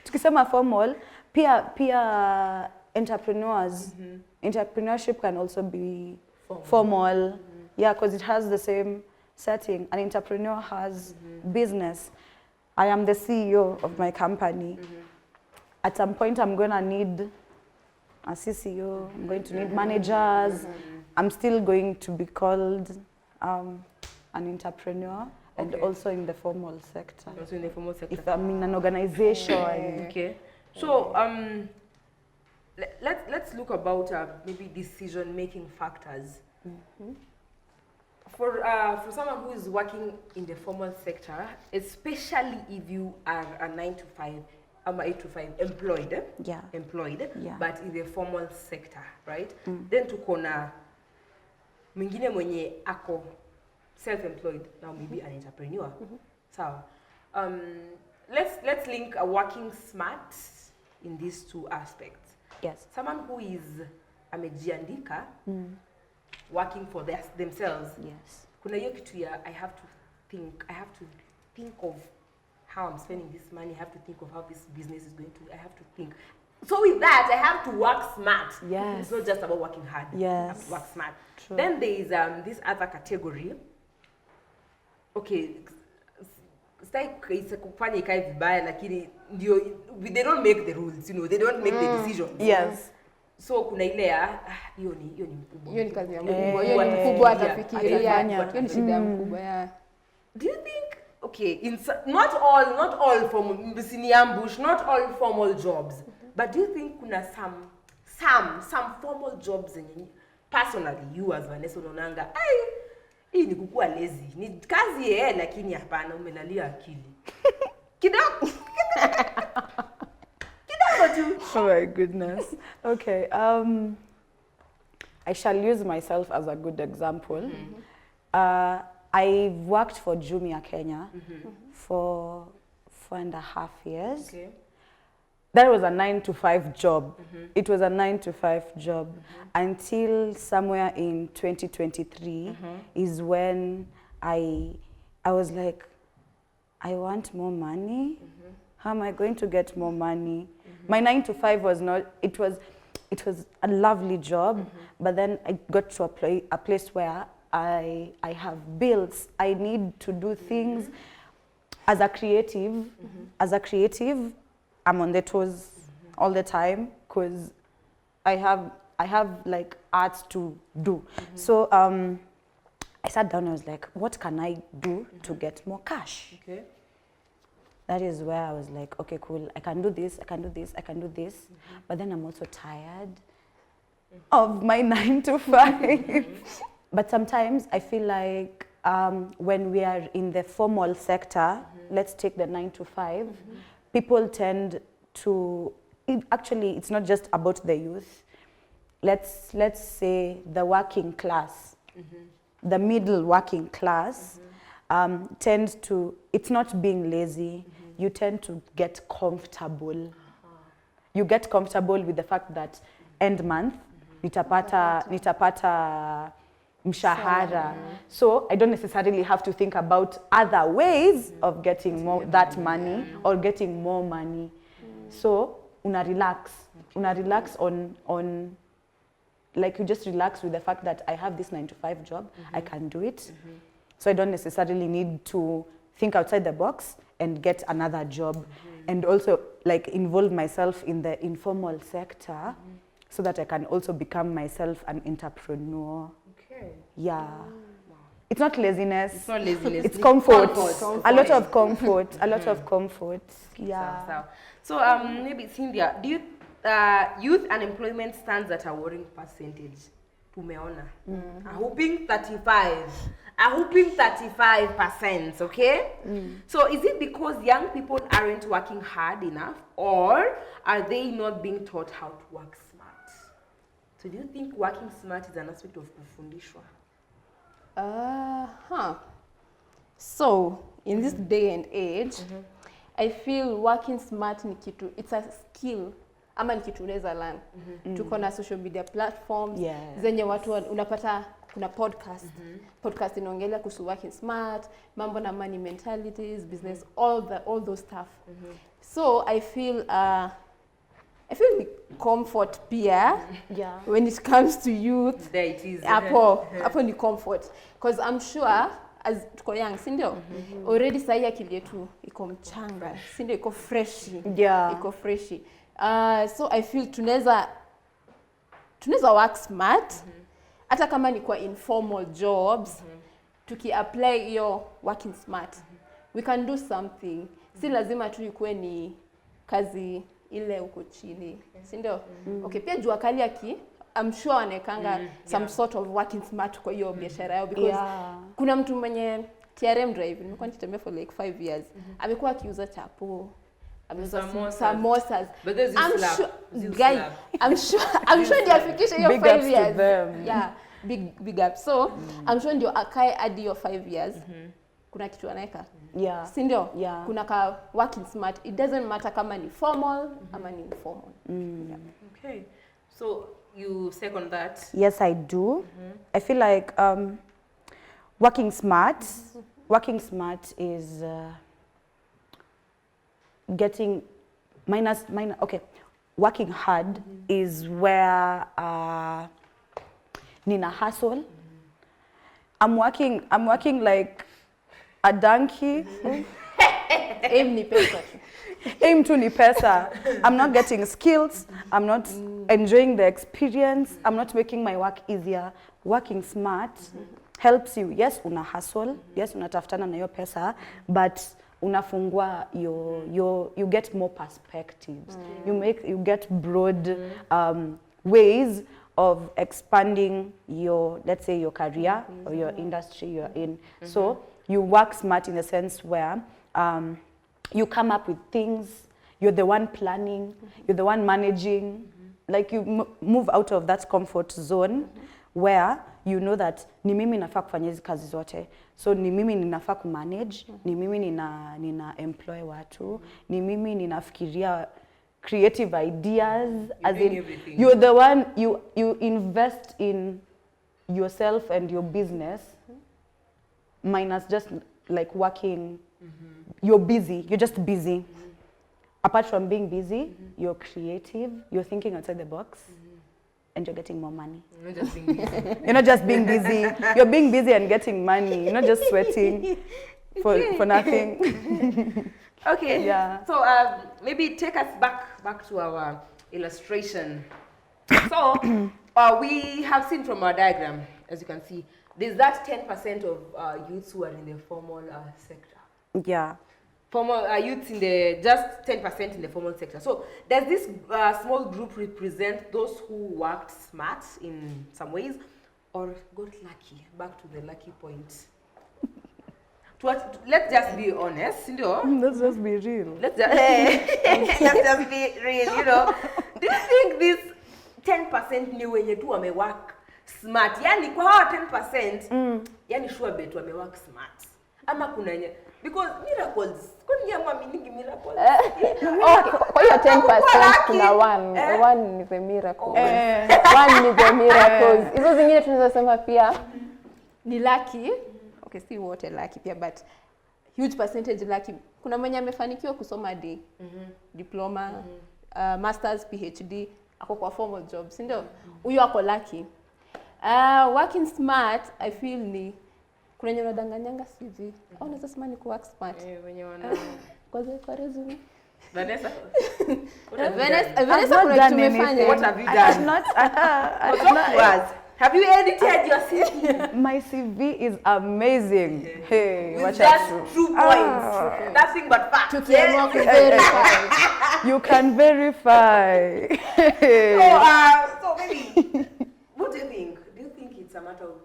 tukisema formal, pia entrepreneurs, entrepreneurship can also be formal. Yeah, because it has the same setting. An entrepreneur has business. I am the CEO of my company. At some point, I'm going to need a CCO. I'm going to need managers. I'm still going to be called an entrepreneur, and also in the formal sector. Also in the formal sector. If I'm in an organization. Okay. So let's look about maybe decision-making factors. For someone who is working in the formal sector, especially if you are a 9 to 5, 8 to 5 employed, but in the formal sector, right? Then tuko na mwingine mwenye ako self-employed, now maybe an entrepreneur. So let's link working smart in these two aspects. Yes. Someone who is amejiandika, working for themselves. Yes. Kuna hiyo kitu ya I have to think of how I'm spending this money. I have to think of how this business is going to. I have to think. So with that, I have to work smart. Yes. It's not just about working hard. Yes. I have to work smart. True. Then there is this other category. Okay, kufanya ikae vibaya lakini ndio they don't make the rules, you know, they don't make the decisions. Yes. So kuna ile ya hiyo ni mkubwa. Hiyo ni kazi ya mkubwa. Hiyo ni mkubwa atafikiria. Hiyo ni shida ya mkubwa. Yeah. Do you think not all formal, not all formal jobs, but do you think kuna some formal jobs zenye personally you as Vanessa unaonanga hii ni kukua lazy, ni kazi lakini hapana umelalia akili kidogo tu. Oh my goodness. Okay. I shall use myself as a good example. I've worked for Jumia Kenya for 4.5 years. Okay. That was a 9 to 5 job. It was a 9 to 5 job until somewhere in 2023 is when I was like, I want more money. How am I going to get more money? My 9 to 5 was not, it was a lovely job, but then I got to a place where I have bills. I need to do things as a creative. As a creative, I'm on the toes all the time because I have like arts to do. So I sat down and I was like, what can I do to get more cash? Okay. That is where I was like, okay, cool. I can do this, I can do this, I can do this. But then I'm also tired of my 9 to 5. But sometimes I feel like when we are in the formal sector, let's take the 9 to 5, people tend to, actually it's not just about the youth. Let's say the working class, the middle working class tend to, it's not being lazy, you tend to get comfortable. You get comfortable with the fact that end month, nitapata mshahara. So I don't necessarily have to think about other ways of getting that money or getting more money. So una relax on like you just relax with the fact that I have this 9 to 5 job, I can do it. So I don't necessarily need to think outside the box and get another job. And also like involve myself in the informal sector so that I can also become myself an entrepreneur. Okay. Yeah. It's not laziness. It's not laziness. It's comfort. Comfort. A lot of comfort. A lot of comfort. Yeah. So maybe Cynthia, do you youth unemployment stands at a worrying percentage? Tumeona. A whooping 35%, okay? So is it because young people aren't working hard enough, or are they not being taught how to work smart? So do you think working smart is an aspect of kufundishwa? So in this day and age, I feel working smart ni kitu, it's a skill ama ni kitu unaweza learn. Tuko na social media platforms zenye watu unapata kuna podcast inaongelea kuhusu working smart, mambo na money mentalities, business, all those stuff. So I feel the comfort pia when it comes to youth. There it is. Hapo ni comfort, because I'm sure as tuko young, si ndio? Already sahi akili yetu iko mchanga, si ndio? Iko fresh. Iko fresh. So I feel tunaweza work smart hata kama ni kwa informal jobs. Tuki-apply hiyo working smart, we can do something. Si lazima tu ikuwe ni kazi ile uko chini, si ndio? Okay, pia jua kali I'm sure wanekanga some sort of working smart kwa hiyo biashara yao, because kuna mtu mwenye TRM drive, nimekuwa nikitembea for like 5 years. Amekuwa akiuza chapo, ameuza samosas. But there's I'm sure ndio afikishe hiyo 5 years. Yeah, big up. So I'm sure ndio akae hadi hiyo 5 years. Kuna kitu anaweka. Si ndio? Kuna ka working smart. It doesn't matter kama ni formal ama ni informal. Okay. So you second that? Yes, I do. I feel like working smart is getting okay. Working hard is where nina hustle. I'm working like a donkey. Aim ni pesa. Aim to ni pesa. I'm not getting skills. I'm not enjoying the experience. I'm not making my work easier. Working smart helps you. Yes, una hustle. Yes, unatafutana na hiyo pesa, but unafungua you get more perspectives. You get broad ways of expanding your, let's say, your career or your industry you're in. So you work smart in the sense where you come up with things, you're the one planning, you're the one managing, like you move out of that comfort zone where you know that ni mimi nafaa kufanya hizi kazi zote. So ni mimi ninafaa kumanage, ni mimi nina employ watu, ni mimi ninafikiria creative ideas, as in you're the one, you invest in yourself and your business, minus just like working. You're busy, you're just busy. Apart from being busy, you're creative, you're thinking outside the box, and you're getting more money. You're not just being busy. You're being busy and getting money. You're not just sweating for nothing. Okay. So maybe take us back to our illustration. So we have seen from our diagram, as you can see, there's that 10% of youths who are in the formal sector. Formal youths in the just 10% in the formal sector. So does this small group represent those who worked smart in some ways, or got lucky? Back to the lucky point. Let's just be honest, you know. Let's just be real. Let's just be real, you know. Do you think this 10% ni wenye tu wame work smart? Yani kwa hawa 10%, yani sure bet wame work smart. Ama kuna nye, because miracles, kuni ya mwaminingi miracles. Kwa hiyo 10% kuna one is a miracle. One is a miracle. Hizo zingine tunaweza sema pia ni lucky. Okay, si wote lucky pia, but huge percentage lucky. Kuna mwenye amefanikiwa kusoma D, diploma, masters, PhD, ako kwa formal job, si ndio? Huyo ako lucky. Working smart, I feel ni kuna wenye wanadanganyanga CV. Au unaweza sema ni ku work smart. Wenye wana kwa resume. Vanessa, Vanessa not kuna done kitu umefanya. anything. what have you I have done? not. Talk to us. Have you edited your CV? My CV is amazing. Hey, With watch just out. 2 points. Nothing but facts. Tukiamua kuverify. You can verify. So maybe, what do you think? Do you think it's a matter of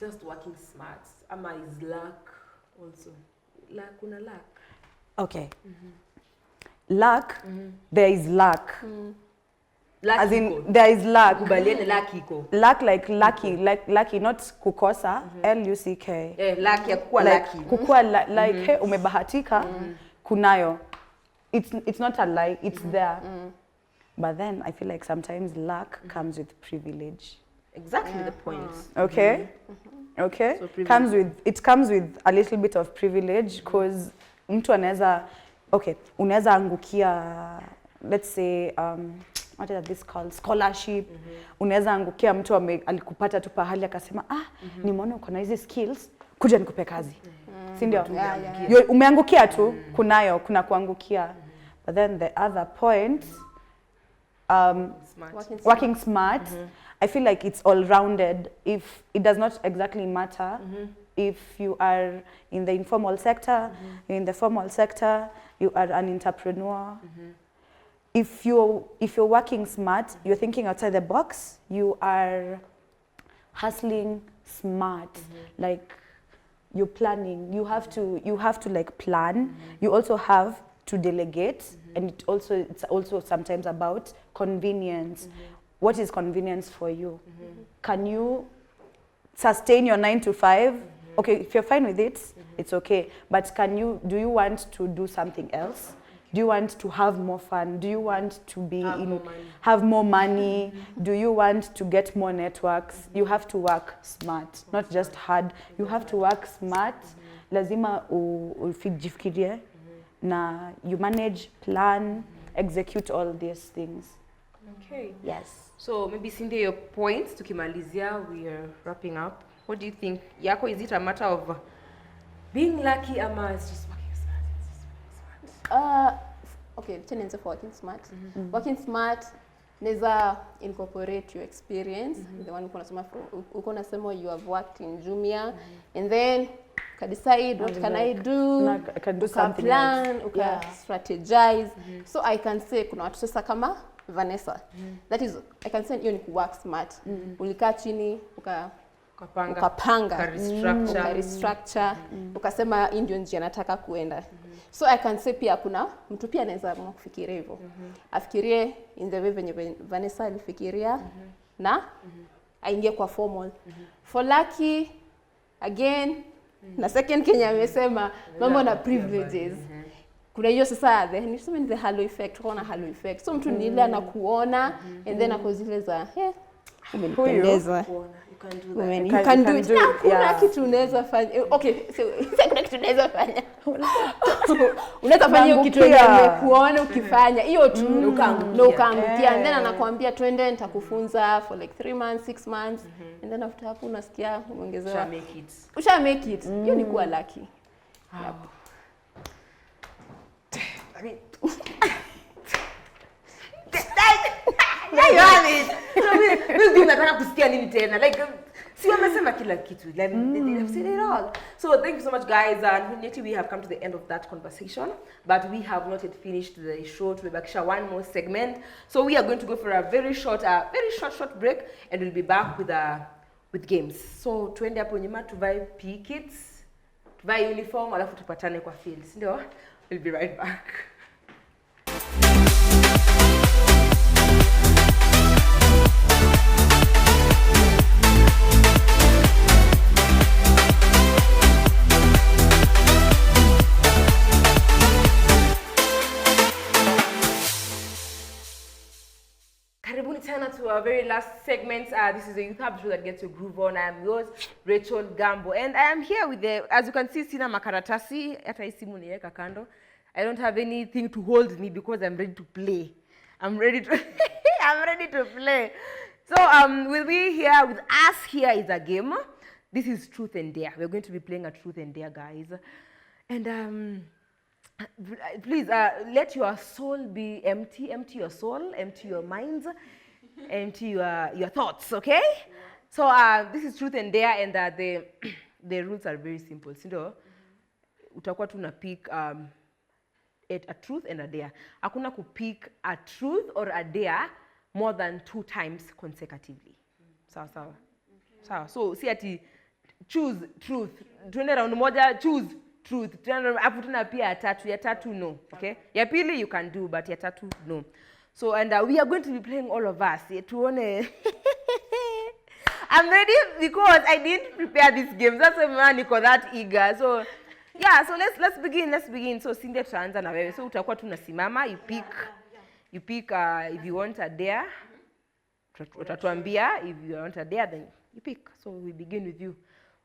just working smart? Ama is luck also? Kuna luck. Okay. Luck, there is luck. Luck As in, iko. there is luck. Kubaliane luck iko. Luck like lucky, like lucky, not kukosa, L-U-C-K. Luck ya kuwa Like, lucky. kukua like, hey, umebahatika, kunayo. It's not a lie, it's there. But then I feel like sometimes luck comes with privilege. Exactly the point. Okay? Okay? So It comes with a little bit of privilege because mtu anaweza, okay, unaweza angukia, let's say, what is this called? Scholarship. Unaweza angukia mtu alikupata tu pahali akasema, nimeona uko na hizi skills, kuja nikupe kazi. Si ndio? Umeangukia tu, kuna kuangukia. But then the other point, working smart. I feel like it's all-rounded. If it does not exactly matter if you are in the informal sector, in the formal sector, you are an entrepreneur. If you're working smart, you're thinking outside the box, you are hustling smart. Like you're planning. You have to like plan. You also have to delegate, and it's also sometimes about convenience. What is convenience for you? Can you sustain your 9 to 5? Okay, if you're fine with it, it's okay. But do you want to do something else? Do you want to have more fun? Do you want to have more money? Do you want to get more networks? You have to work smart, not just hard. You have to work smart. Lazima ufikirie na you manage, plan, execute all these things. Okay. Yes. So maybe Cindy, your points tukimalizia, we are wrapping up. What do you think? Yako, is it a matter of being lucky ama it's just working smart? Okay, tendency for working smart. Working smart, neza incorporate your experience. The one uko nasema you have worked in Jumia, and then can decide what can I do? I can do something plan, else. strategize. So I can say kuna watu sasa kama Vanessa. That is, I can say hiyo ni work smart. Ulikaa chini ukapanga, restructure, ukasema hii ndio njia nataka kuenda. So I can say pia kuna mtu pia anaweza kufikiria hivyo. Afikirie in the way venye Vanessa alifikiria na aingie kwa formal. For lucky again na second Kenya amesema mambo na privileges. Kuna hiyo sasa niseme ni the halo effect, kuna halo effect. So mtu ni ile anakuona and then akozile za umenipendeza. You can do it. Kuna kitu unaweza fanya. Okay, so kuna kitu unaweza fanya. Unaweza fanya hiyo kitu yenye umekuona ukifanya. Hiyo tu ukaangukia. And then anakuambia twende nitakufunza for like 3 months, 6 months. And then after hapo unasikia umeongezewa. Usha make it. Hiyo ni kuwa lucky. I mean, mimi nataka kusikia nini tena, like si wamesema kila kitu, like they have said it all. So thank you so much guys, and we have come to the end of that conversation, but we have not yet finished the show. Tumebakisha one more segment, so we are going to go for a very short break, and we'll be back with games. So tuende hapo nyuma, tuvae PE kits, tuvae uniform, alafu tupatane kwa field, ndio? We'll be right back. Karibuni tena to our very last segment. This is the Youth Hub show that gets your groove on. I am yours, Rachel Gambo, and I am here with as you can see, sina makaratasi, hata hii simu niweka kando. I don't have anything to hold me because I'm ready to play. I'm ready to play. So with us here is a game. This is Truth and Dare. We're going to be playing a Truth and Dare, guys. And Please let your soul be empty. Empty your soul, empty your minds, empty your thoughts, okay? So this is truth and dare, and the rules are very simple. Sindo, utakuwa tu na pick a truth and a dare. Hakuna kupick a truth or a dare more than 2 times consecutively. Sawa sawa. Sawa. So si ati choose truth. Tuende round moja, choose truth. Afu tuna pia ya tatu no, okay? Ya pili you can do, but ya tatu no. So and we are going to be playing all of us. Tuone. I'm ready because I didn't prepare this game. That's why man niko that eager. So yeah, so let's begin. So Cynthia tutaanza na wewe. So utakuwa tunasimama, you pick if you want a dare. Utatuambia if you want a dare, then you pick. So we begin with you.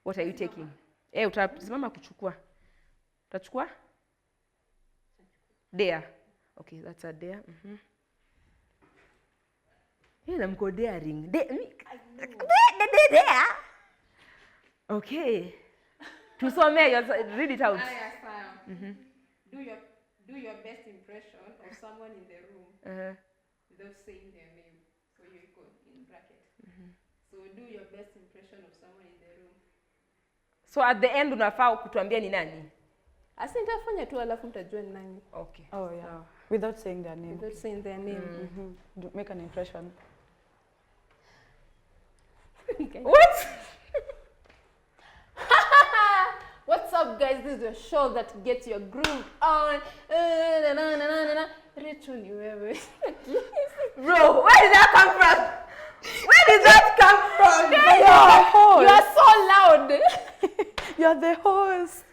What are you taking? Utasimama kuchukua. Utachukua? Dare. Okay, that's a dare. Namko daring. Dare. Okay. Tusome, read it out. Do your best impression of someone in the room without saying their name. So you go in bracket. So do your best impression of someone in the room. So at the end unafaa kutuambia ni nani? Asintafanya tu alafu mtajua ni nani. Okay. Oh yeah. Without saying their name. Without saying their name. Make an impression. What? What's up, guys? This is your show that gets your groove on. Rachel ni wewe. Bro, where did that come from? Where did that come from? You are so loud. You're the host.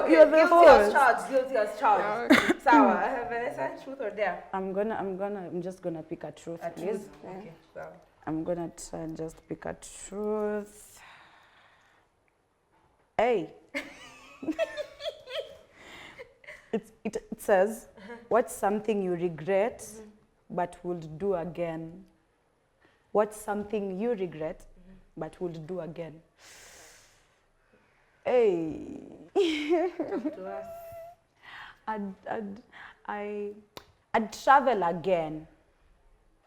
You're the host. Guilty as charged. Sawa. Vanessa, truth or dare? I'm just gonna pick a truth, please. Okay. Sawa. I'm gonna try and just pick a truth. Hey. It says, what's something you regret but would do again? What's something you regret but would do again? Hey. Talk to us. I'd travel again.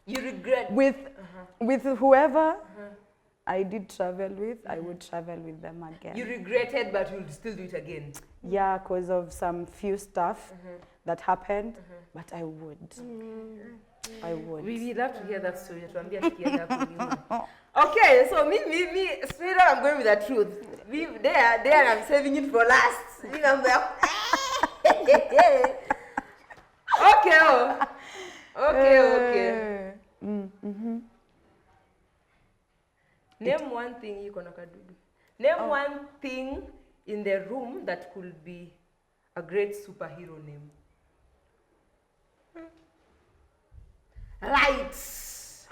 You regret? With whoever I did travel with, I would travel with them again. You regretted, but you'll still do it again? Yeah, because of some few stuff that happened, but I would. I would. We'd love to hear that story. Okay, so me, straight up, I'm going with the truth. There, I'm saving it for last. I'm there. Okay. Name one thing you gonna do. Name one thing in the room that could be a great superhero name. Lights.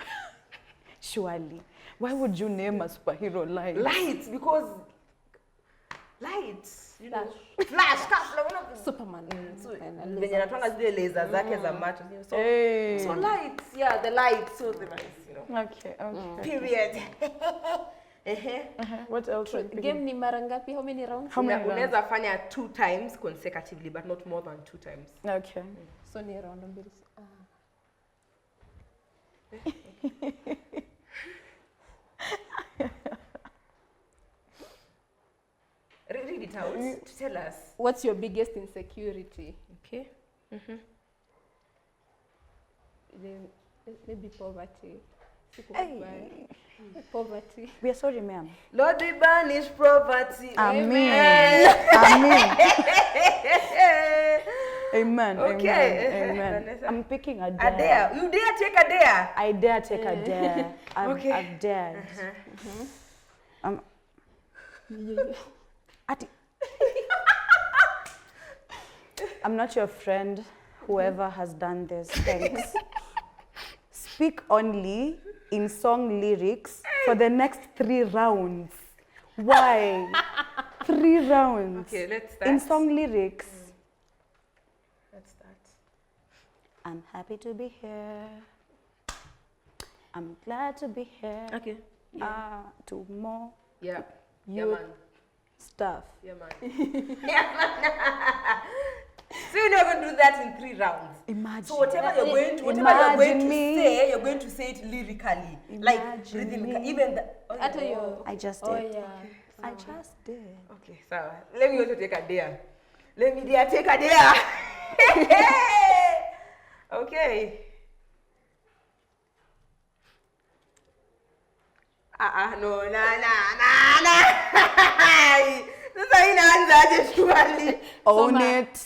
Surely. Why would you name a superhero Lights? Lights, because lights, you know. Flash, Superman. So venye anatoanga zile laser zake za macho. So lights, yeah, the lights, so the lights, you know. Okay. Period. What else? Game ni mara ngapi? How many rounds? Unaweza fanya 2 times consecutively, but not more than 2 times. Okay. So ni round mbili. Read it out to tell us. What's your biggest insecurity? Okay. Maybe poverty. Hey. Poverty. We are sorry, ma'am. Lord, we banish poverty. Amen. Amen. Okay. Amen. I'm picking a dare. A dare. You dare take a dare? I dare take a dare. Okay. I've dared. I'm not your friend, whoever has done this. Thanks. Speak only in song lyrics for the next 3 rounds. Why? 3 rounds. Okay, let's start. In song lyrics. Let's start. I'm happy to be here. I'm glad to be here. Okay. To more Yeah. youth man. stuff. Yeah, man. you know we're going to do that in 3 rounds. Imagine. So whatever you're going to say, you're going to say it lyrically. Like rhythmically. Even the I just Oh did. yeah. I just did. Okay, so let me also take a dare. Let me take a dare. Okay. No. Own it.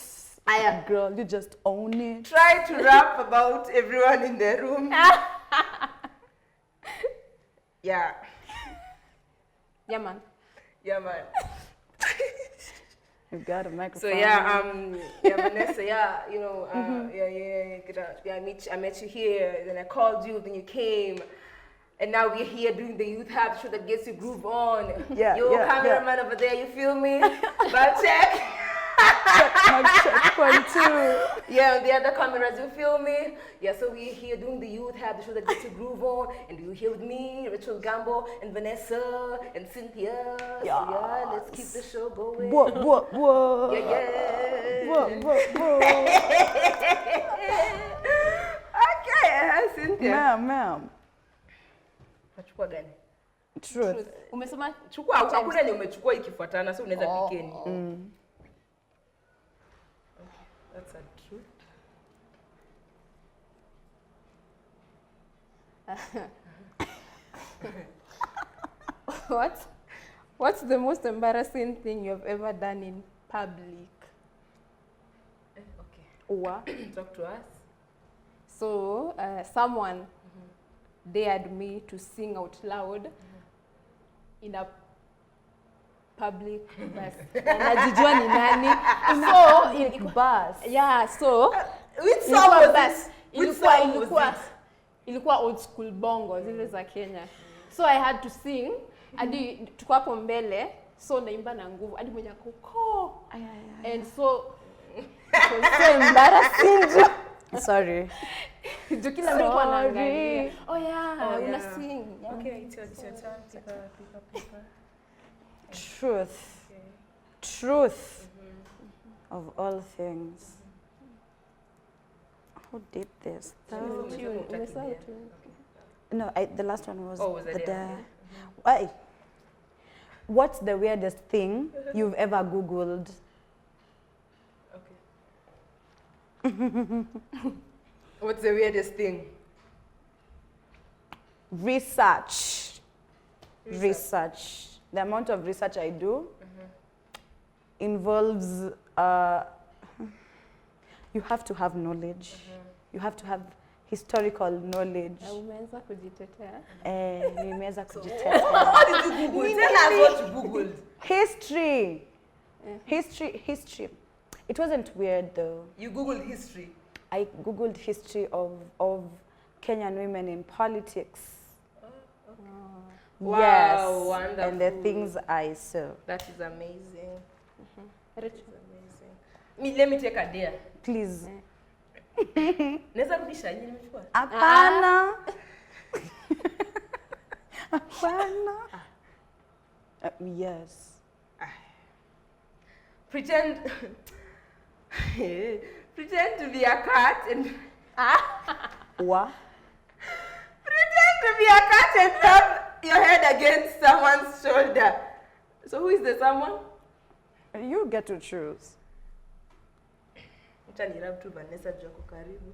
Girl, you just own it. Try to rap about everyone in the room. Yeah. Yeah, man. Yeah, man. You've got a microphone. So yeah, Vanessa, you know, I met you here, then I called you, then you came, and now we're here doing the youth hub show that gets you groove on. You're cameraman over there, you feel me? But check. Check 1, 2. Yeah, on the other cameras, you feel me? Yeah, so we're here doing the youth hub, the show that gets you groove on, and you're here with me, Rachel Gambo, and Vanessa, and Cynthia. So yeah, let's keep the show going. Whoa. Yeah. Whoa. Okay, Cynthia. Ma'am. Nachukua gani? Truth. Umesema Chukua, hakuna yenye umechukua ikifuatana, so unaweza pikeni. That's a truth. What's the most embarrassing thing you've ever done in public? Okay. What? Talk to us. So, someone dared me to sing out loud in a public bus. Najijua ni nani. So, Bus. yeah, so Which song was this? ilikuwa old school bongo zile za Kenya. So I had to sing hadi tuko hapo mbele, so naimba na nguvu hadi mwenye kuko. And so it was so embarrassing. Sorry. Juu kila mtu anaangalia. Oh yeah, una sing. Okay, it's your turn. Pick up. Truth. Truth. Of all things. Who did this? No, the last one was the dare. Why? What's the weirdest thing you've ever Googled? Okay. What's the weirdest thing? Research. The amount of research I do involves, you have to have knowledge. You have to have historical knowledge. Umeweza kujitetea? Nimeweza kujitetea. What did you Google? Tell us what you Googled. History. History. It wasn't weird though. You Googled history? I Googled history of Kenyan women in politics. Wow, yes, wonderful. and the things I saw. That is amazing. That is amazing. Let me take a dare. Please. Naweza rudisha yenye nimechukua? Hapana. Hapana. Yes. Pretend to be a cat and What? pretend to be a cat and have your head against someone's shoulder. So who is the someone? You get to choose. Acha nirab tu Vanessa Joko karibu.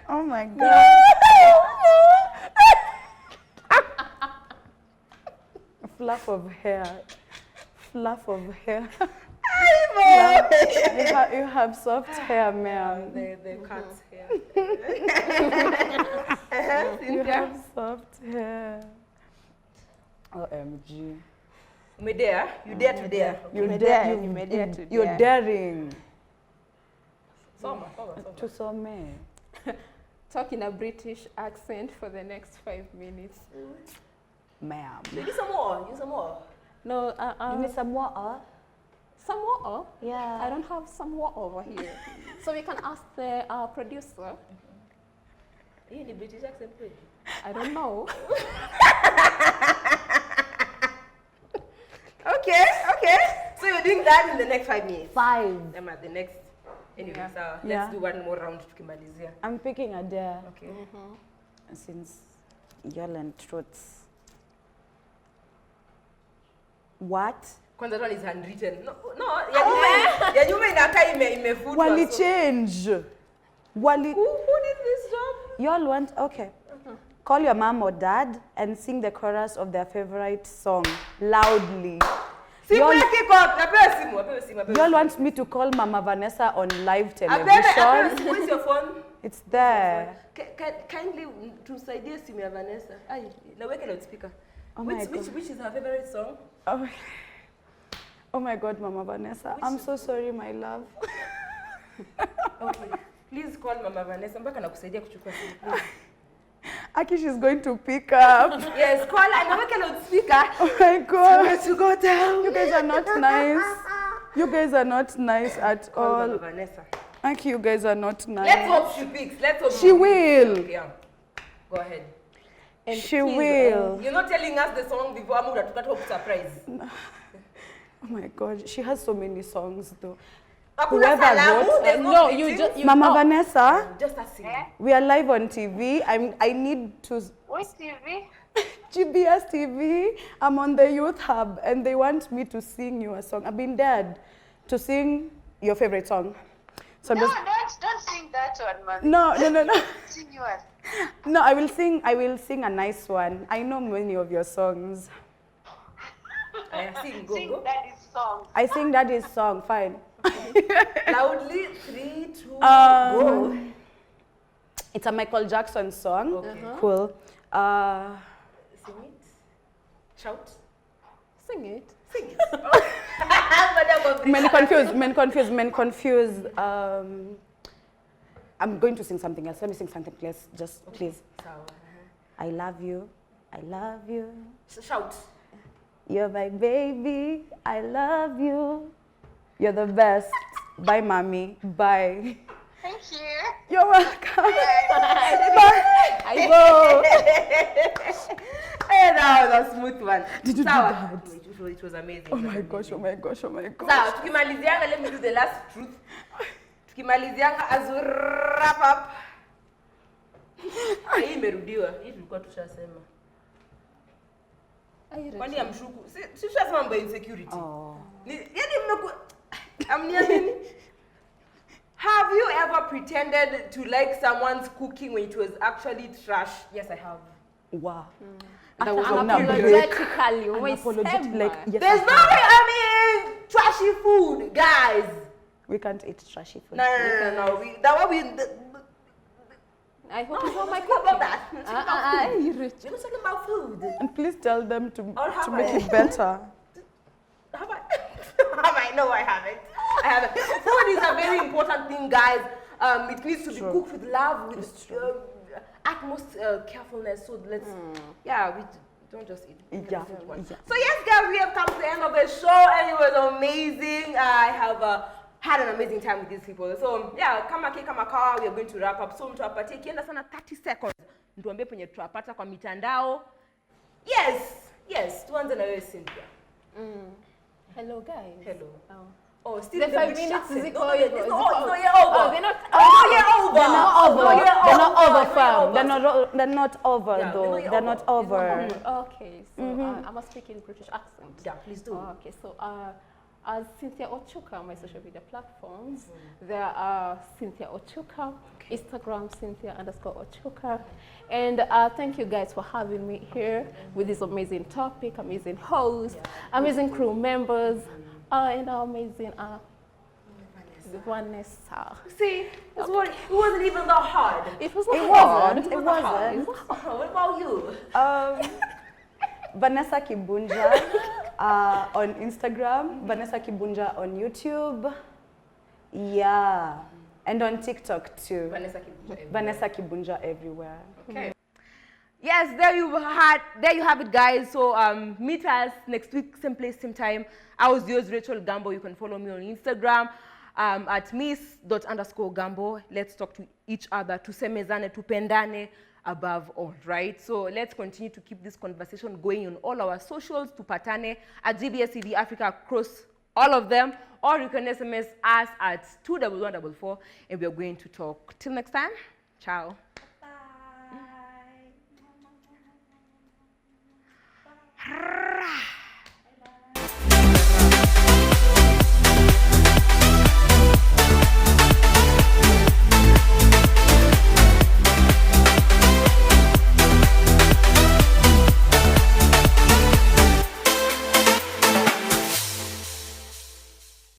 Oh my God. Fluff of hair. You have soft hair, ma'am. The cat's hair. You have soft hair. OMG. You dare to dare. You're daring. Soma. To some. Talk in a British accent for the next 5 minutes. Ma'am. Use some more. No, You need some water? some water? Yeah. I don't have some water over here. So we can ask the producer. You need British accent, please. I don't know. Okay. So you're doing that in the next 5 minutes. 5. I'm at the next. Anyway, Yeah. so Yeah. let's do one more round tukimalizia. I'm picking a dare Okay. since y'all and truths. What? Kwanza that one is handwritten. No, ya nyuma inakaa imefutwa. Wali so- change. Wali. Who did this job? Y'all want, okay. Call your mom or dad and sing the chorus of their favorite song loudly. Simu Y'all- yake iko wapi? Apewe simu. Y'all want me to call Mama Vanessa on live Apewe television? simu. Where's your phone? It's there. Kindly tusaidie simu ya Vanessa. Ai, naweke loudspeaker. Oh my God. Which is her favorite song? Oh my God, Mama Vanessa. I'm so sorry, my love. Okay. Please call Mama Vanessa. Mpaka nakusaidia kuchukua simu. please. Aki, she's going to pick up. Yes, call her. Naweke loudspeaker. Oh my God. To go down. You guys are not nice. You guys are not nice at Call Mama all. Vanessa. Aki, you guys are not nice. Let's hope she picks. Let's hope She will. Okay, yeah. Go ahead. And She please, will. You're not telling us the song before I'm going to surprise. Oh my God, she has so many songs though. Hakuna Whoever salamu, wrote- there's no, greetings. you just Mama Vanessa, Just a sing. we are live on TV. I need to. Which TV? GBS TV. I'm on the Youth Hub, and they want me to sing you a song. I've been dared to sing your favorite song. So I'm No, just don't sing that one, man. no. Sing yours. No, I will sing a nice one. I know many of your songs. I sing, Sing go. daddy's song. I sing Daddy's song, fine. Loudly, 3, 2, go. It's a Michael Jackson song. Okay. Cool. Sing it. Shout. Sing it. Sing it. Madam of Men confused. I'm going to sing something else. Let me sing something, please. Just please. Sawa. I love you. I love you. Shout. You're my baby. I love you. You're the best. Bye, mommy. Bye. Thank you. You're welcome. I go. Hey, that was a smooth one. Did you do Sawa. that? It was amazing. Oh my gosh, oh my gosh, oh my gosh. Sawa, tukimalizianga, let me do the last truth. Tukimalizianga as we wrap up. Hii imerudiwa. Hii tulikuwa tushasema. Kwani ya mshuku. Si tushasema mambo ya insecurity. Yaani mmeku amniamini. Have you ever pretended to like someone's cooking when it was actually trash? Yes, I have. Wow. That was on Unapologetically, Unapologetic, like, yes, There's I no have. way I'm eating trashy food, guys. We can't eat trashy food. No. That way I hope you know my What about that? You're rich. We're not talking about food. And please tell them to Or have make I? it better. Have I? Have I? No, I haven't. I haven't. Food is a very important thing, guys. It needs to be cooked with love, with utmost carefulness. So let's, we don't just eat. Yeah. So yes, guys, we have come to the end of the show, and it was amazing. I have had an amazing time with these people. So yeah, kama kawa, we are going to wrap up. So mtuwapatie kienda sana 30 seconds. Mtuambie penye tutawapata kwa mitandao. Yes, tuanze na wewe Cynthia. Hello, guys. Hello. Oh. Still The the 5 big minutes shot. is No, over. it's not over. Oh, they're not. They're not over. They're not over, fam. They're not over, Yeah, though. they're not They're not over. Okay, so I must speak in British accent. Yeah, please do. Okay, so as Cynthia Ochuka on my social media platforms, there are Cynthia Ochuka, Instagram Cynthia_Ochuka, and thank you guys for having me here with this amazing topic, amazing host, amazing crew members, and our amazing Vanessa. See, it wasn't even that hard. It was It hard. wasn't. It wasn't. What about you? Vanessa Kibunja on Instagram, Vanessa Kibunja on YouTube. Yeah. And on TikTok too. Vanessa Kibunja everywhere. Okay. Yes, there you have it, guys. So meet us next week, same place, same time. I was yours, Rachel Gambo. You can follow me on Instagram at miss._Gambo. Let's talk to each other, tusemezane, tupendane. above all, right? So let's continue to keep this conversation going on all our socials, to Patane at GBSCV Africa across all of them, or you can SMS us at 21144 and we're going to talk. Till next time, ciao.